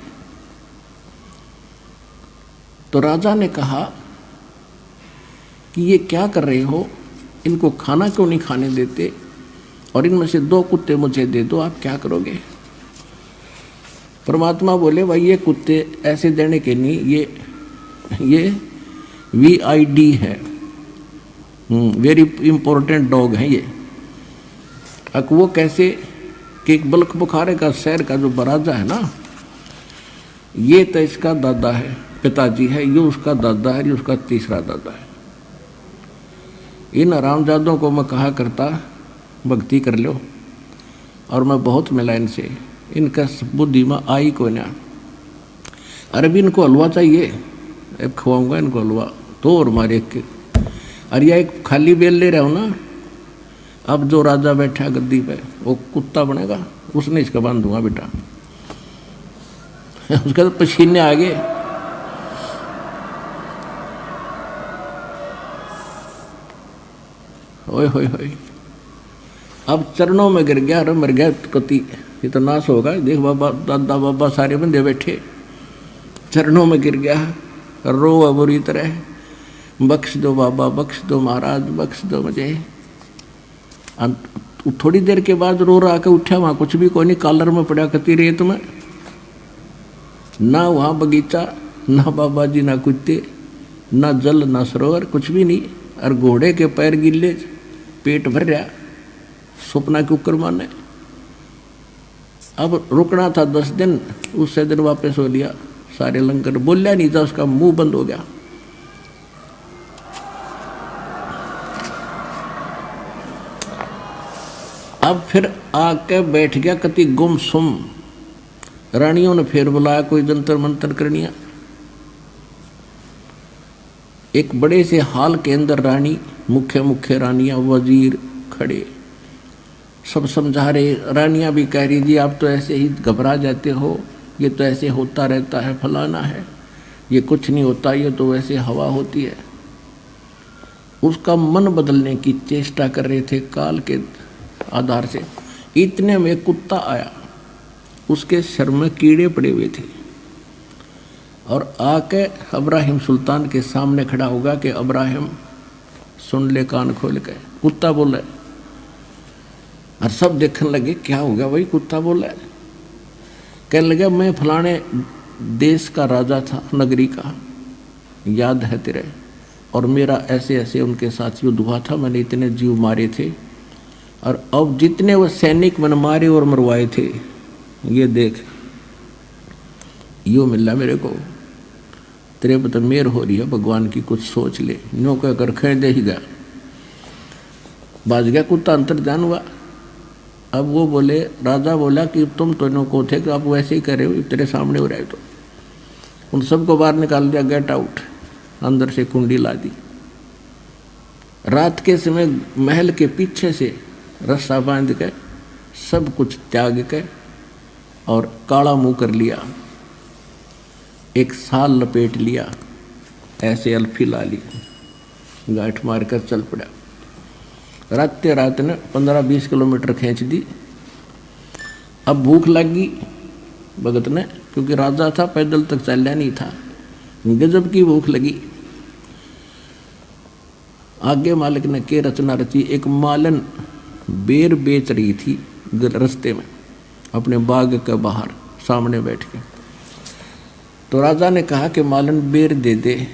तो राजा ने कहा कि ये क्या कर रहे हो, इनको खाना क्यों नहीं खाने देते, और इनमें से 2 कुत्ते मुझे दे दो, आप क्या करोगे? परमात्मा बोले भाई ये कुत्ते ऐसे देने के नहीं, ये VID है, वेरी इंपॉर्टेंट डॉग है ये। अब वो कैसे कि बल्ख बुखारे का शहर का जो बराजा है ना, ये तो इसका दादा है, पिताजी है, ये उसका दादा है, ये उसका तीसरा दादा है। इन हरामजादों को मैं कहा करता भक्ति कर लो, और मैं बहुत मिला इनसे, इनका बुद्धि में आई को ना। अरे भी इनको हलवा चाहिए, अब खवाऊंगा इनको हलवा, तो और मारे के। अरे यह एक खाली बेल ले रहा हूँ ना, अब जो राजा बैठा गद्दी पे वो कुत्ता बनेगा, उसने इसका बांध दूंगा बेटा। उसका तो पसीने आ गए। ओए होए होए, अब चरणों में गिर गया, अरे मर गया कति, ये तो नाश होगा। देख बाबा, दादा बाबा सारे बंदे बैठे, चरणों में गिर गया, रो बुरी तरह, बख्श दो बाबा, बख्श दो महाराज, बख्श दो मुझे। थोड़ी देर के बाद रो रहा के उठा, वहाँ कुछ भी कोई नहीं, कॉलर में पड़ा कती रेत में, ना वहाँ बगीचा, ना बाबा जी, ना कुत्ते, ना जल, ना सरोवर, कुछ भी नहीं। और घोड़े के पैर गिल्ले, पेट भर रहा, सपना के ऊपर माने। अब रुकना था 10 दिन, उससे दिन वापस हो लिया। सारे लंगर बोलिया नहीं था, उसका मुंह बंद हो गया। अब फिर आके बैठ गया कति गुमसुम। रानियों ने फिर बुलाया, कोई जंतर मंतर करनिया। एक बड़े से हाल के अंदर रानी, मुख्य रानियां, वजीर खड़े, सब समझा रहे। रानियां भी कह रही जी आप तो ऐसे ही घबरा जाते हो, ये तो ऐसे होता रहता है, फलाना है, ये कुछ नहीं होता, ये तो वैसे हवा होती है। उसका मन बदलने की चेष्टा कर रहे थे काल के आधार से। इतने में कुत्ता आया, उसके सिर में कीड़े पड़े हुए थे, और आके इब्राहिम सुल्तान के सामने खड़ा होगा कि इब्राहिम सुन ले, कान खोल के। कुत्ता बोला, और सब देखने लगे क्या हो गया भाई, कुत्ता बोला। कहने लगा मैं फलाने देश का राजा था, नगरी का, याद है तेरे, और मेरा ऐसे ऐसे उनके साथ युद्ध हुआ था, मैंने इतने जीव मारे थे, और अब जितने वो सैनिक मैंने मारे और मरवाए थे, ये देख यो मिला मेरे को, तेरे पर तो मेहर हो रही है भगवान की, कुछ सोच ले। नो कहकर खेल दे ही गया, बाज गया कुत्ता, अंतर ध्यान हुआ। अब वो बोले, राजा बोला कि तुम तो नो को थे कि आप वैसे ही करे हो, तेरे सामने हो रहे तो। उन सबको बाहर निकाल दिया, गेट आउट, अंदर से कुंडी ला दी। रात के समय महल के पीछे से रस्सा बांध के सब कुछ त्याग के और काला मुंह कर लिया। एक साल लपेट लिया, ऐसे अल्फी ला ली, गांठ मार कर चल पड़ा। रात ने 15-20 किलोमीटर खींच दी। अब भूख लगी भगत ने, क्योंकि राजा था, पैदल तक चलना नहीं था, गजब की भूख लगी। आगे मालिक ने के रचना रची, एक मालन बेर बेच रही थी रास्ते में अपने बाग के बाहर सामने बैठ के। तो राजा ने कहा कि मालन बेर दे दे।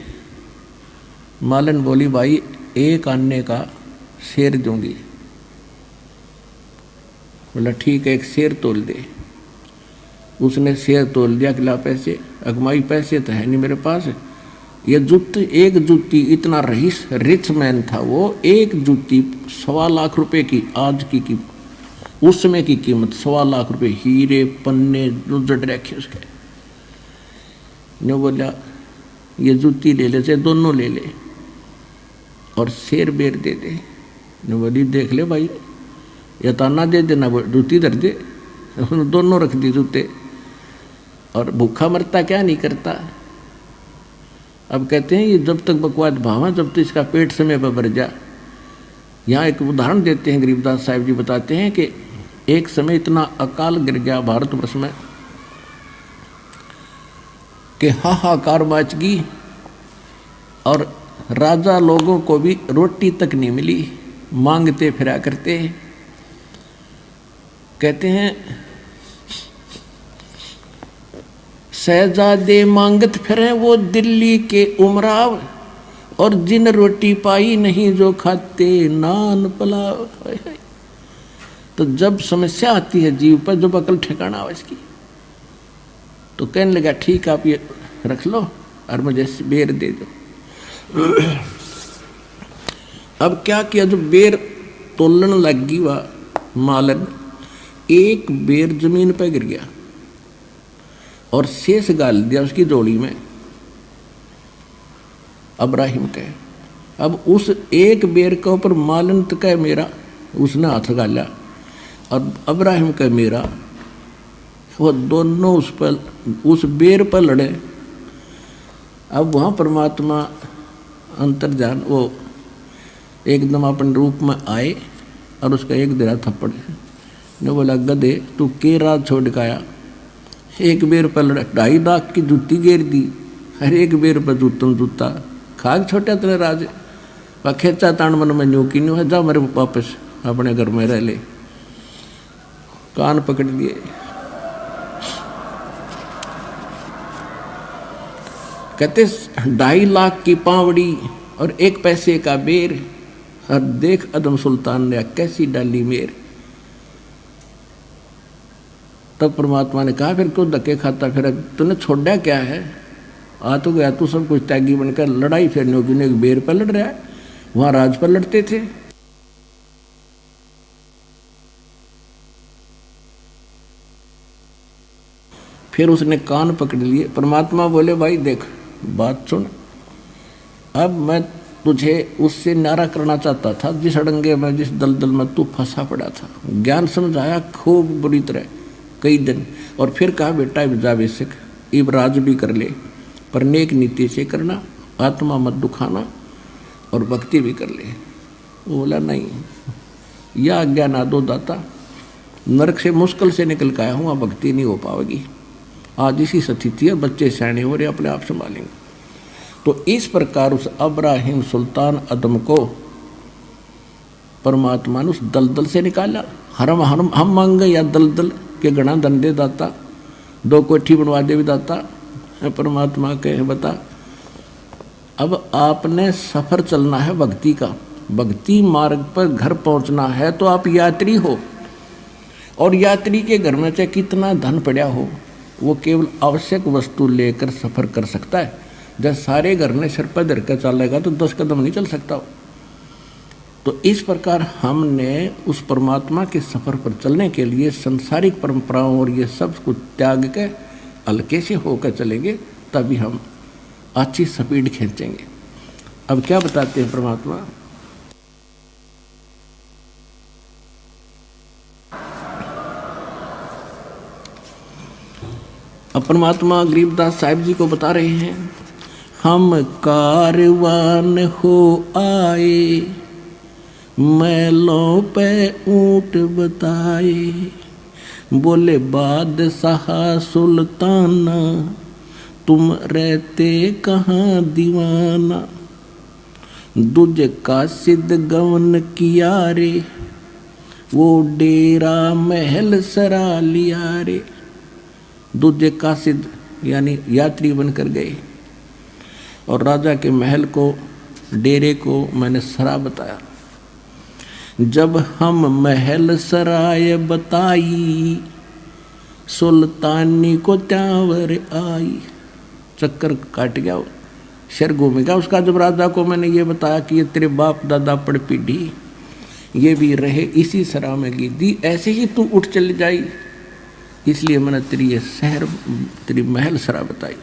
मालन बोली, भाई एक आने का शेर दूंगी। बोला ठीक है, एक शेर तोल दे। उसने शेर तोल दिया, खिला पैसे। अगमाई पैसे तो है नहीं मेरे पास। ये जूती, एक जूती, इतना रिच मैन था वो, एक जूती 1.25 लाख रुपए की, आज की उस समय की कीमत 1.25 लाख रुपए, हीरे पन्ने जड़ रखे उसके। ने बोला ये जूती ले ले, चाहे दोनों ले ले, और शेर बेर दे दे। ने बोली देख ले भाई, या ताना दे देना, जूती धर दे। उसने दोनों रख दी जूते, और भूखा मरता क्या नहीं करता। अब कहते हैं ये जब तक बकवाद भावा, जब तक इसका पेट समय पर भर जा। यहाँ एक उदाहरण देते हैं, गरीबदास साहिब जी बताते हैं कि एक समय इतना अकाल गिर गया भारतवर्ष में कि हाहाकार मच गई, और राजा लोगों को भी रोटी तक नहीं मिली, मांगते फिरा करते। कहते हैं शहजादे मांगत फिरे वो दिल्ली के उमराव, और जिन रोटी पाई नहीं जो खाते नान पुलाव। तो जब समस्या आती है जीव पर, जब अकल ठिकाना हो इसकी, तो कहने लगा ठीक आप ये रख लो और मुझे बेर दे दो। अब क्या किया, जो बेर तोलन लगी वह मालन, एक बेर जमीन पर गिर गया और शेष गाल दिया उसकी जोड़ी में अब्राहिम के। अब उस एक बेर के ऊपर मालन तो कह मेरा, उसने हाथ गाला, और अब्राहिम का मेरा, वो दोनों उस बेर पर लड़े। अब वहाँ परमात्मा अंतर्जान वो एकदम अपने रूप में आए और उसका एक दिरा थप्पड़ ने बोला गधे तू के रात छोड़ के आया, एक बेर पर लड़ा, 2.5 लाख की जूती घेर दी, हर एक बेर पर जूता खाग छोटा तेरे राज व खेचा तान मन में न्यू की न्यू है, जा मेरे वापस अपने घर में रह ले। कान पकड़ लिए। कहते 2.5 लाख की पावड़ी और 1 पैसे का बेर, और देख अदम सुल्तान ने कैसी डाली मेर। तब परमात्मा ने कहा फिर क्यों धक्के खाता, फिर तूने छोड़ा क्या है, आ तो गया तू सब कुछ त्यागी बनकर, लड़ाई फिरने होगी, एक बेर पर लड़ रहा है, वहां राज पर लड़ते थे। फिर उसने कान पकड़ लिए। परमात्मा बोले भाई देख बात सुन, अब मैं तुझे उससे न्यारा करना चाहता था जिस अड़ंगे में, जिस दलदल में तू फंसा पड़ा था। ज्ञान समझाया खूब बुरी तरह कई दिन, और फिर कहा बेटा जा बेसिक इब राज भी कर ले, पर नेक नीति से करना, आत्मा मत दुखाना, और भक्ति भी कर ले। वो बोला नहीं, यह आज्ञा ना दो दाता, नरक से मुश्किल से निकल के आया हूँ, अब भक्ति नहीं हो पाएगी। आज इसी स्थिति है, बच्चे सैने हो रहे अपने आप संभालेंगे। तो इस प्रकार उस अब्राहिम सुल्तान अदम को परमात्मा ने उस दलदल से निकाला। हम मांगे या दलदल के गणा दंडे दाता, 2 कोठी बनवा दे भी दाता। परमात्मा के बता, अब आपने सफर चलना है भक्ति का, भक्ति मार्ग पर घर पहुंचना है, तो आप यात्री हो, और यात्री के घर में चाहे कितना धन पड़ा हो, वो केवल आवश्यक वस्तु लेकर सफर कर सकता है। जब सारे घर ने सिर पर धर कर चलेगा तो 10 कदम नहीं चल सकता। तो इस प्रकार हमने उस परमात्मा के सफर पर चलने के लिए संसारिक परंपराओं और ये सब कुछ त्याग के हल्के से होकर चलेंगे, तभी हम अच्छी स्पीड खींचेंगे। अब क्या बताते हैं परमात्मा, अब परमात्मा गरीबदास साहिब जी को बता रहे हैं, हम कारवान हो आए, मैलों पे ऊंट बताए, बोले बादशाह सुल्ताना, तुम रहते कहाँ दीवाना, दूजे कासिद गवन किया रे, वो डेरा महल सरा लिया रे। दूजे कासिद यानी यात्री बनकर गए और राजा के महल को, डेरे को मैंने सरा बताया। जब हम महल सराय बताई, सुल्तानी को त्यावर आई। चक्कर काट गया, शर घूम गया उसका। जब राजा को मैंने ये बताया कि ये तेरे बाप दादा पड़ पीढ़ी ये भी रहे इसी सरा में गिद्दी, ऐसे ही तू उठ चली जाई, इसलिए मैंने तेरी ये शहर, तेरी महल सरा बताई।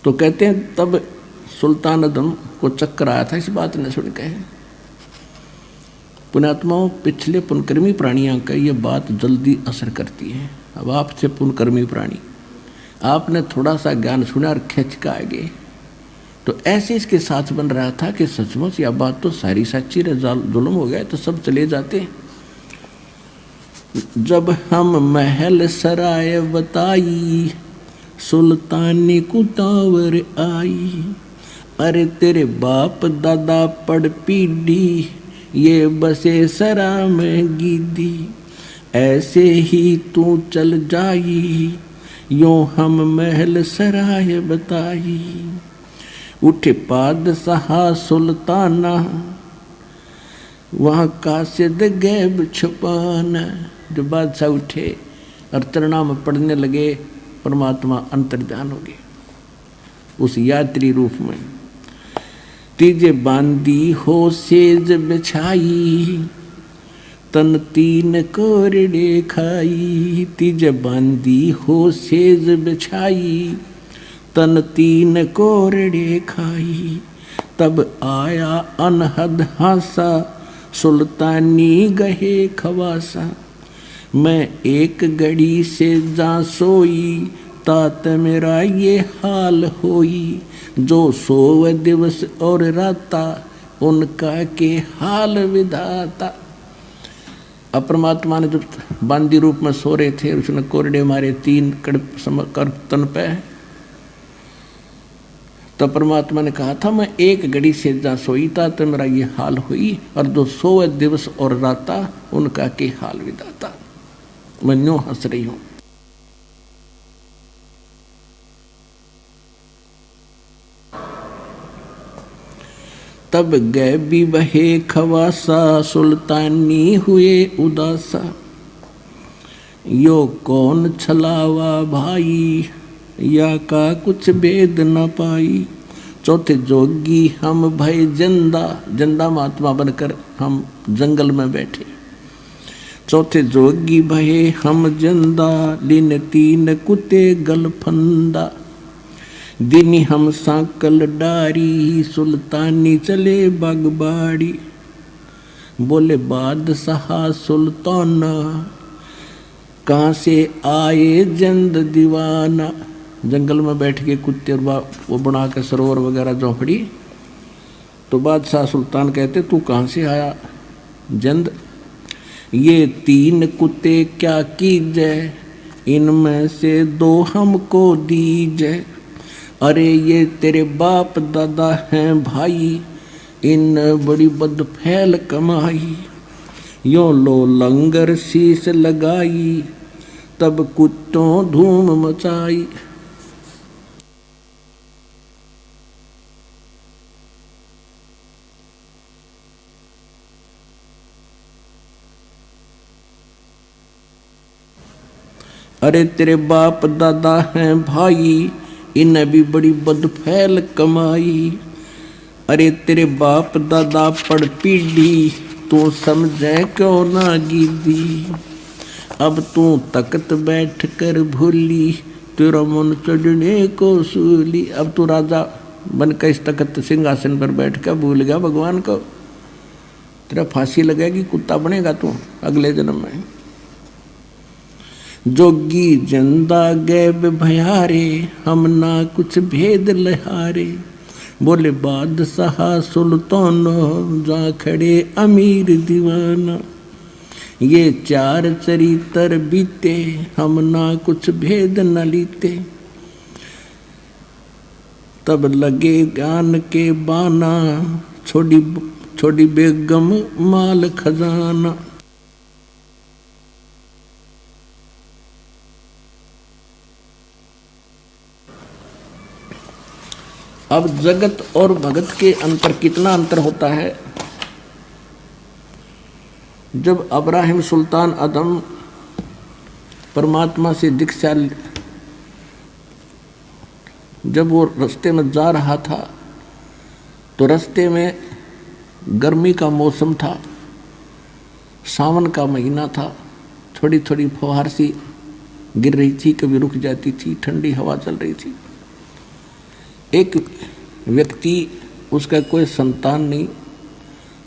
तो कहते हैं तब सुल्तान अदम को चक्कर आया था इस बात ने सुन के। पुण्यात्माओं, पिछले पुनकर्मी प्राणियों का ये बात जल्दी असर करती है। अब आपसे पुनकर्मी प्राणी, आपने थोड़ा सा ज्ञान सुना और खिंच का आगे, तो ऐसे इसके साथ बन रहा था कि सचमुच यह बात तो सारी सच्ची रे, जुल्म हो गया तो सब चले जाते। जब हम महल सराय बताई, सुल्तानी कुतावर आई, अरे तेरे बाप दादा पड़ पीढ़ी, ये बसे सरा में गिद्दी, ऐसे ही तू चल जाई, यूं हम महल सराय बताई। उठे बादशाह सुल्ताना, वहाँ कासिद गैब छुपाना। जब बादशाह उठे और प्रणाम पढ़ने लगे, परमात्मा अंतर्ध्यान हो गए उस यात्री रूप में। तीजे बांदी हो सेज बिछाई, तन तीन कोरडे खाई। तीजे बांदी हो सेज बिछाई, तन तीन कोरडे खाई। तब आया अनहद हासा, सुल्तानी गहे खवासा। मैं एक घड़ी से जा सोई, तात मेरा ये हाल होई। जो सोव दिवस और राता, उनका के हाल विधाता। अब परमात्मा ने जब बांदी रूप में सो रहे थे, उसने कोरडे मारे तीन कर तन पे, तो परमात्मा ने कहा था मैं एक घड़ी से जा सोई था तो मेरा ये हाल हुई, और जो सोए दिवस और राता उनका के हाल विधाता। मैं न्यों हंस रही हूं। तब गैबी बहे खवासा, सुल्तानी हुए उदासा। यो कौन छलावा भाई, या का कुछ भेद न पाई। चौथे जोगी हम भय जिंदा, जिंदा महात्मा बनकर हम जंगल में बैठे। चौथे जोगी भये हम जिंदा, दिन तीन कुत्ते गलफंदा। दिनी हम सांकल डारी, सुल्तानी चले बागबाड़ी। बोले बादशाह सुल्ताना, कहाँ से आए जंद दीवाना। जंगल में बैठ के कुत्ते वो बना के सरोवर वगैरह झोंपड़ी, तो बादशाह सुल्तान कहते तू कहाँ से आया जंद। ये तीन कुत्ते क्या कीजे, इनमें से दो हमको दीजे। अरे ये तेरे बाप दादा हैं भाई, इन बड़ी बदफैल कमाई। यो लो लंगर शीश लगाई, तब कुत्तों धूम मचाई। अरे तेरे बाप दादा हैं भाई, इन्हें भी बड़ी बदफैल कमाई। अरे तेरे बाप दादा पड़ पीढ़ी, तू समझे क्यों ना गिद्दी। अब तू तख्त बैठ कर भूली, तेरा मन चढ़ने को सूली। अब तू राजा बनकर इस तख्त सिंहासन पर बैठ कर भूल गया भगवान को। तेरा फांसी लगेगी, कुत्ता बनेगा तू अगले जन्म में। जोगी जिंदा गैब भयारे, हम ना कुछ भेद लहारे। बोले बादशाह सुल्तान, जा खड़े अमीर दीवाना। ये चार चरित्र बीते, हम ना कुछ भेद न लीते। तब लगे ज्ञान के बाना, छोड़ी बेगम माल खजाना। अब जगत और भगत के अंतर कितना अंतर होता है। जब अब्राहिम सुल्तान अदम परमात्मा से दीक्षा, जब वो रास्ते में जा रहा था तो रास्ते में गर्मी का मौसम था, सावन का महीना था, थोड़ी थोड़ी फुहार सी गिर रही थी, कभी रुक जाती थी, ठंडी हवा चल रही थी। एक व्यक्ति, उसका कोई संतान नहीं,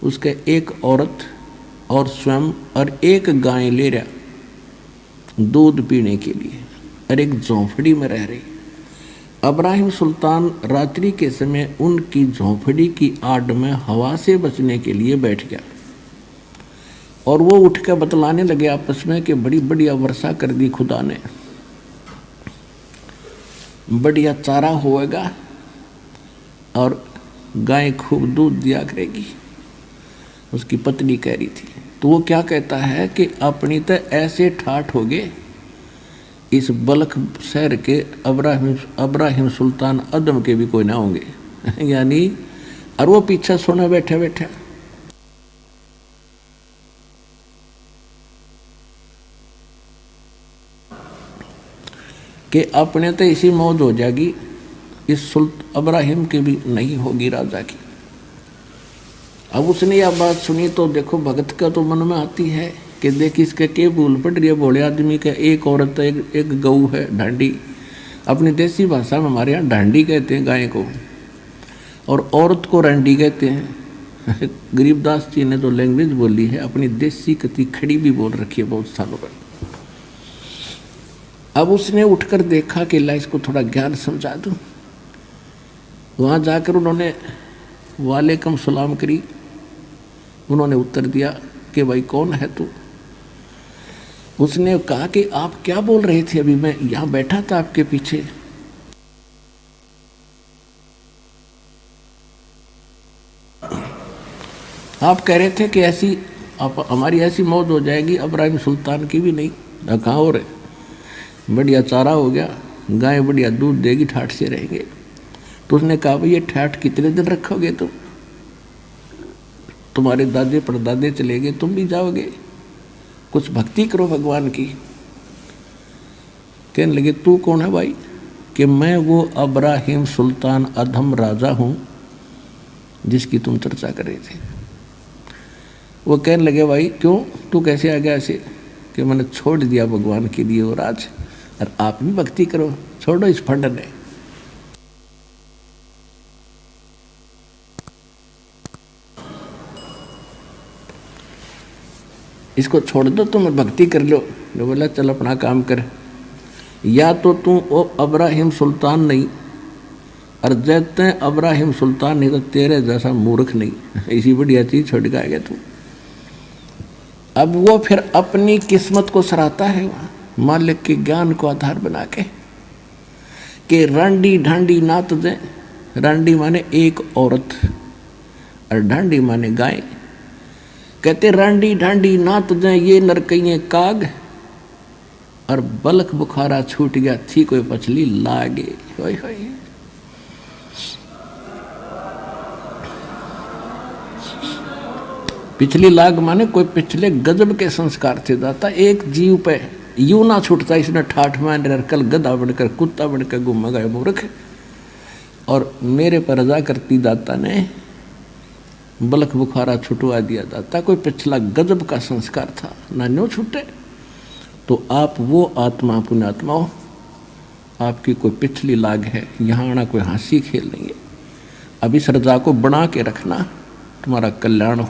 उसका एक औरत और स्वयं और एक गाय ले रहा दूध पीने के लिए, और एक झोंपड़ी में रह रही। अब्राहिम सुल्तान रात्रि के समय उनकी झोंपड़ी की आड़ में हवा से बचने के लिए बैठ गया, और वो उठ कर बतलाने लगे आपस में कि बड़ी बढ़िया वर्षा कर दी खुदा ने, बढ़िया चारा होएगा और गाय खूब दूध दिया करेगी। उसकी पत्नी कह रही थी। तो वो क्या कहता है कि अपनी तो ऐसे ठाठ हो गए, इस बल्ख शहर के अब्राहिम सुल्तान अदम के भी कोई ना होंगे यानी, और वो पीछे सोना बैठे बैठे। कि अपने तो इसी मौज हो जाएगी, इस अब्राहिम की भी नहीं होगी राजा की। अब उसने यह बात सुनी तो देखो भगत का तो मन में आती है कि देख इसके के भूल पड़ रही है भोले आदमी का। एक औरत है, एक गऊ है ढांडी, अपनी देसी भाषा में हमारे यहाँ ढांडी कहते हैं गाय को, और औरत को रंडी कहते हैं। गरीबदास जी ने तो लैंग्वेज बोली है, अपनी देसी कति खड़ी भी बोल रखी है बहुत सालों पर। अब उसने उठकर देखा कि ला इसको थोड़ा ज्ञान समझा दूं। वहाँ जाकर उन्होंने वालेकुम सलाम करी। उन्होंने उत्तर दिया कि भाई कौन है तू। उसने कहा कि आप क्या बोल रहे थे, अभी मैं यहाँ बैठा था आपके पीछे। आप कह रहे थे कि ऐसी आप हमारी ऐसी मौत हो जाएगी, अब्राहिम सुल्तान की भी नहीं। कहाँ हो रहे, बढ़िया चारा हो गया, गाय बढ़िया दूध देगी, ठाठ से रहेंगे। तो उसने कहा भाई ये ठाठ कितने दिन रखोगे तुम, तुम्हारे दादे परदादे चले गए, तुम भी जाओगे, कुछ भक्ति करो भगवान की। कहने लगे तू कौन है भाई? कि मैं वो अब्राहिम सुल्तान अधम राजा हूँ जिसकी तुम चर्चा कर रहे थे। वो कहने लगे भाई क्यों, तू कैसे आ गया ऐसे? कि मैंने छोड़ दिया भगवान के लिए वो राज, और आप भी भक्ति करो, छोड़ो इस फंड ने। इसको छोड़ दो, तुम भक्ति कर लो। जो बोला चल अपना काम कर। या तो तू वो अब्राहिम सुल्तान नहीं, और जैसे अब्राहिम सुल्तान नहीं तो तेरे जैसा मूर्ख नहीं, इसी बढ़िया चीज छोड़ के आ गया तू। अब वो फिर अपनी किस्मत को सराहता है मालिक के ज्ञान को आधार बना के कि रांडी ढांडी नात दे। रांडी माने एक औरत और ढांडी माने गाय। कहते रांडी ढांडी नात दे ये नरकइये काग, और बलख बुखारा छूट गया थी कोई पछली लागे। होय होय। पिछली लाग माने कोई पिछले गजब के संस्कार थे दाता। एक जीव पे यूं ना छूटता, इसने ठाठ मान रहा, कल गधा बनकर कुत्ता बनकर घूम गए मूर्ख। और मेरे पर रजा करती दाता ने बलख बुखारा छुटवा दिया दाता। कोई पिछला गजब का संस्कार था ना, न्यों छूटे। तो आप वो आत्मा पुण्यात्मा हो, आपकी कोई पिछली लाग है, यहाँ आना कोई हंसी खेल नहीं है। अब इस रजा को बना के रखना, तुम्हारा कल्याण हो।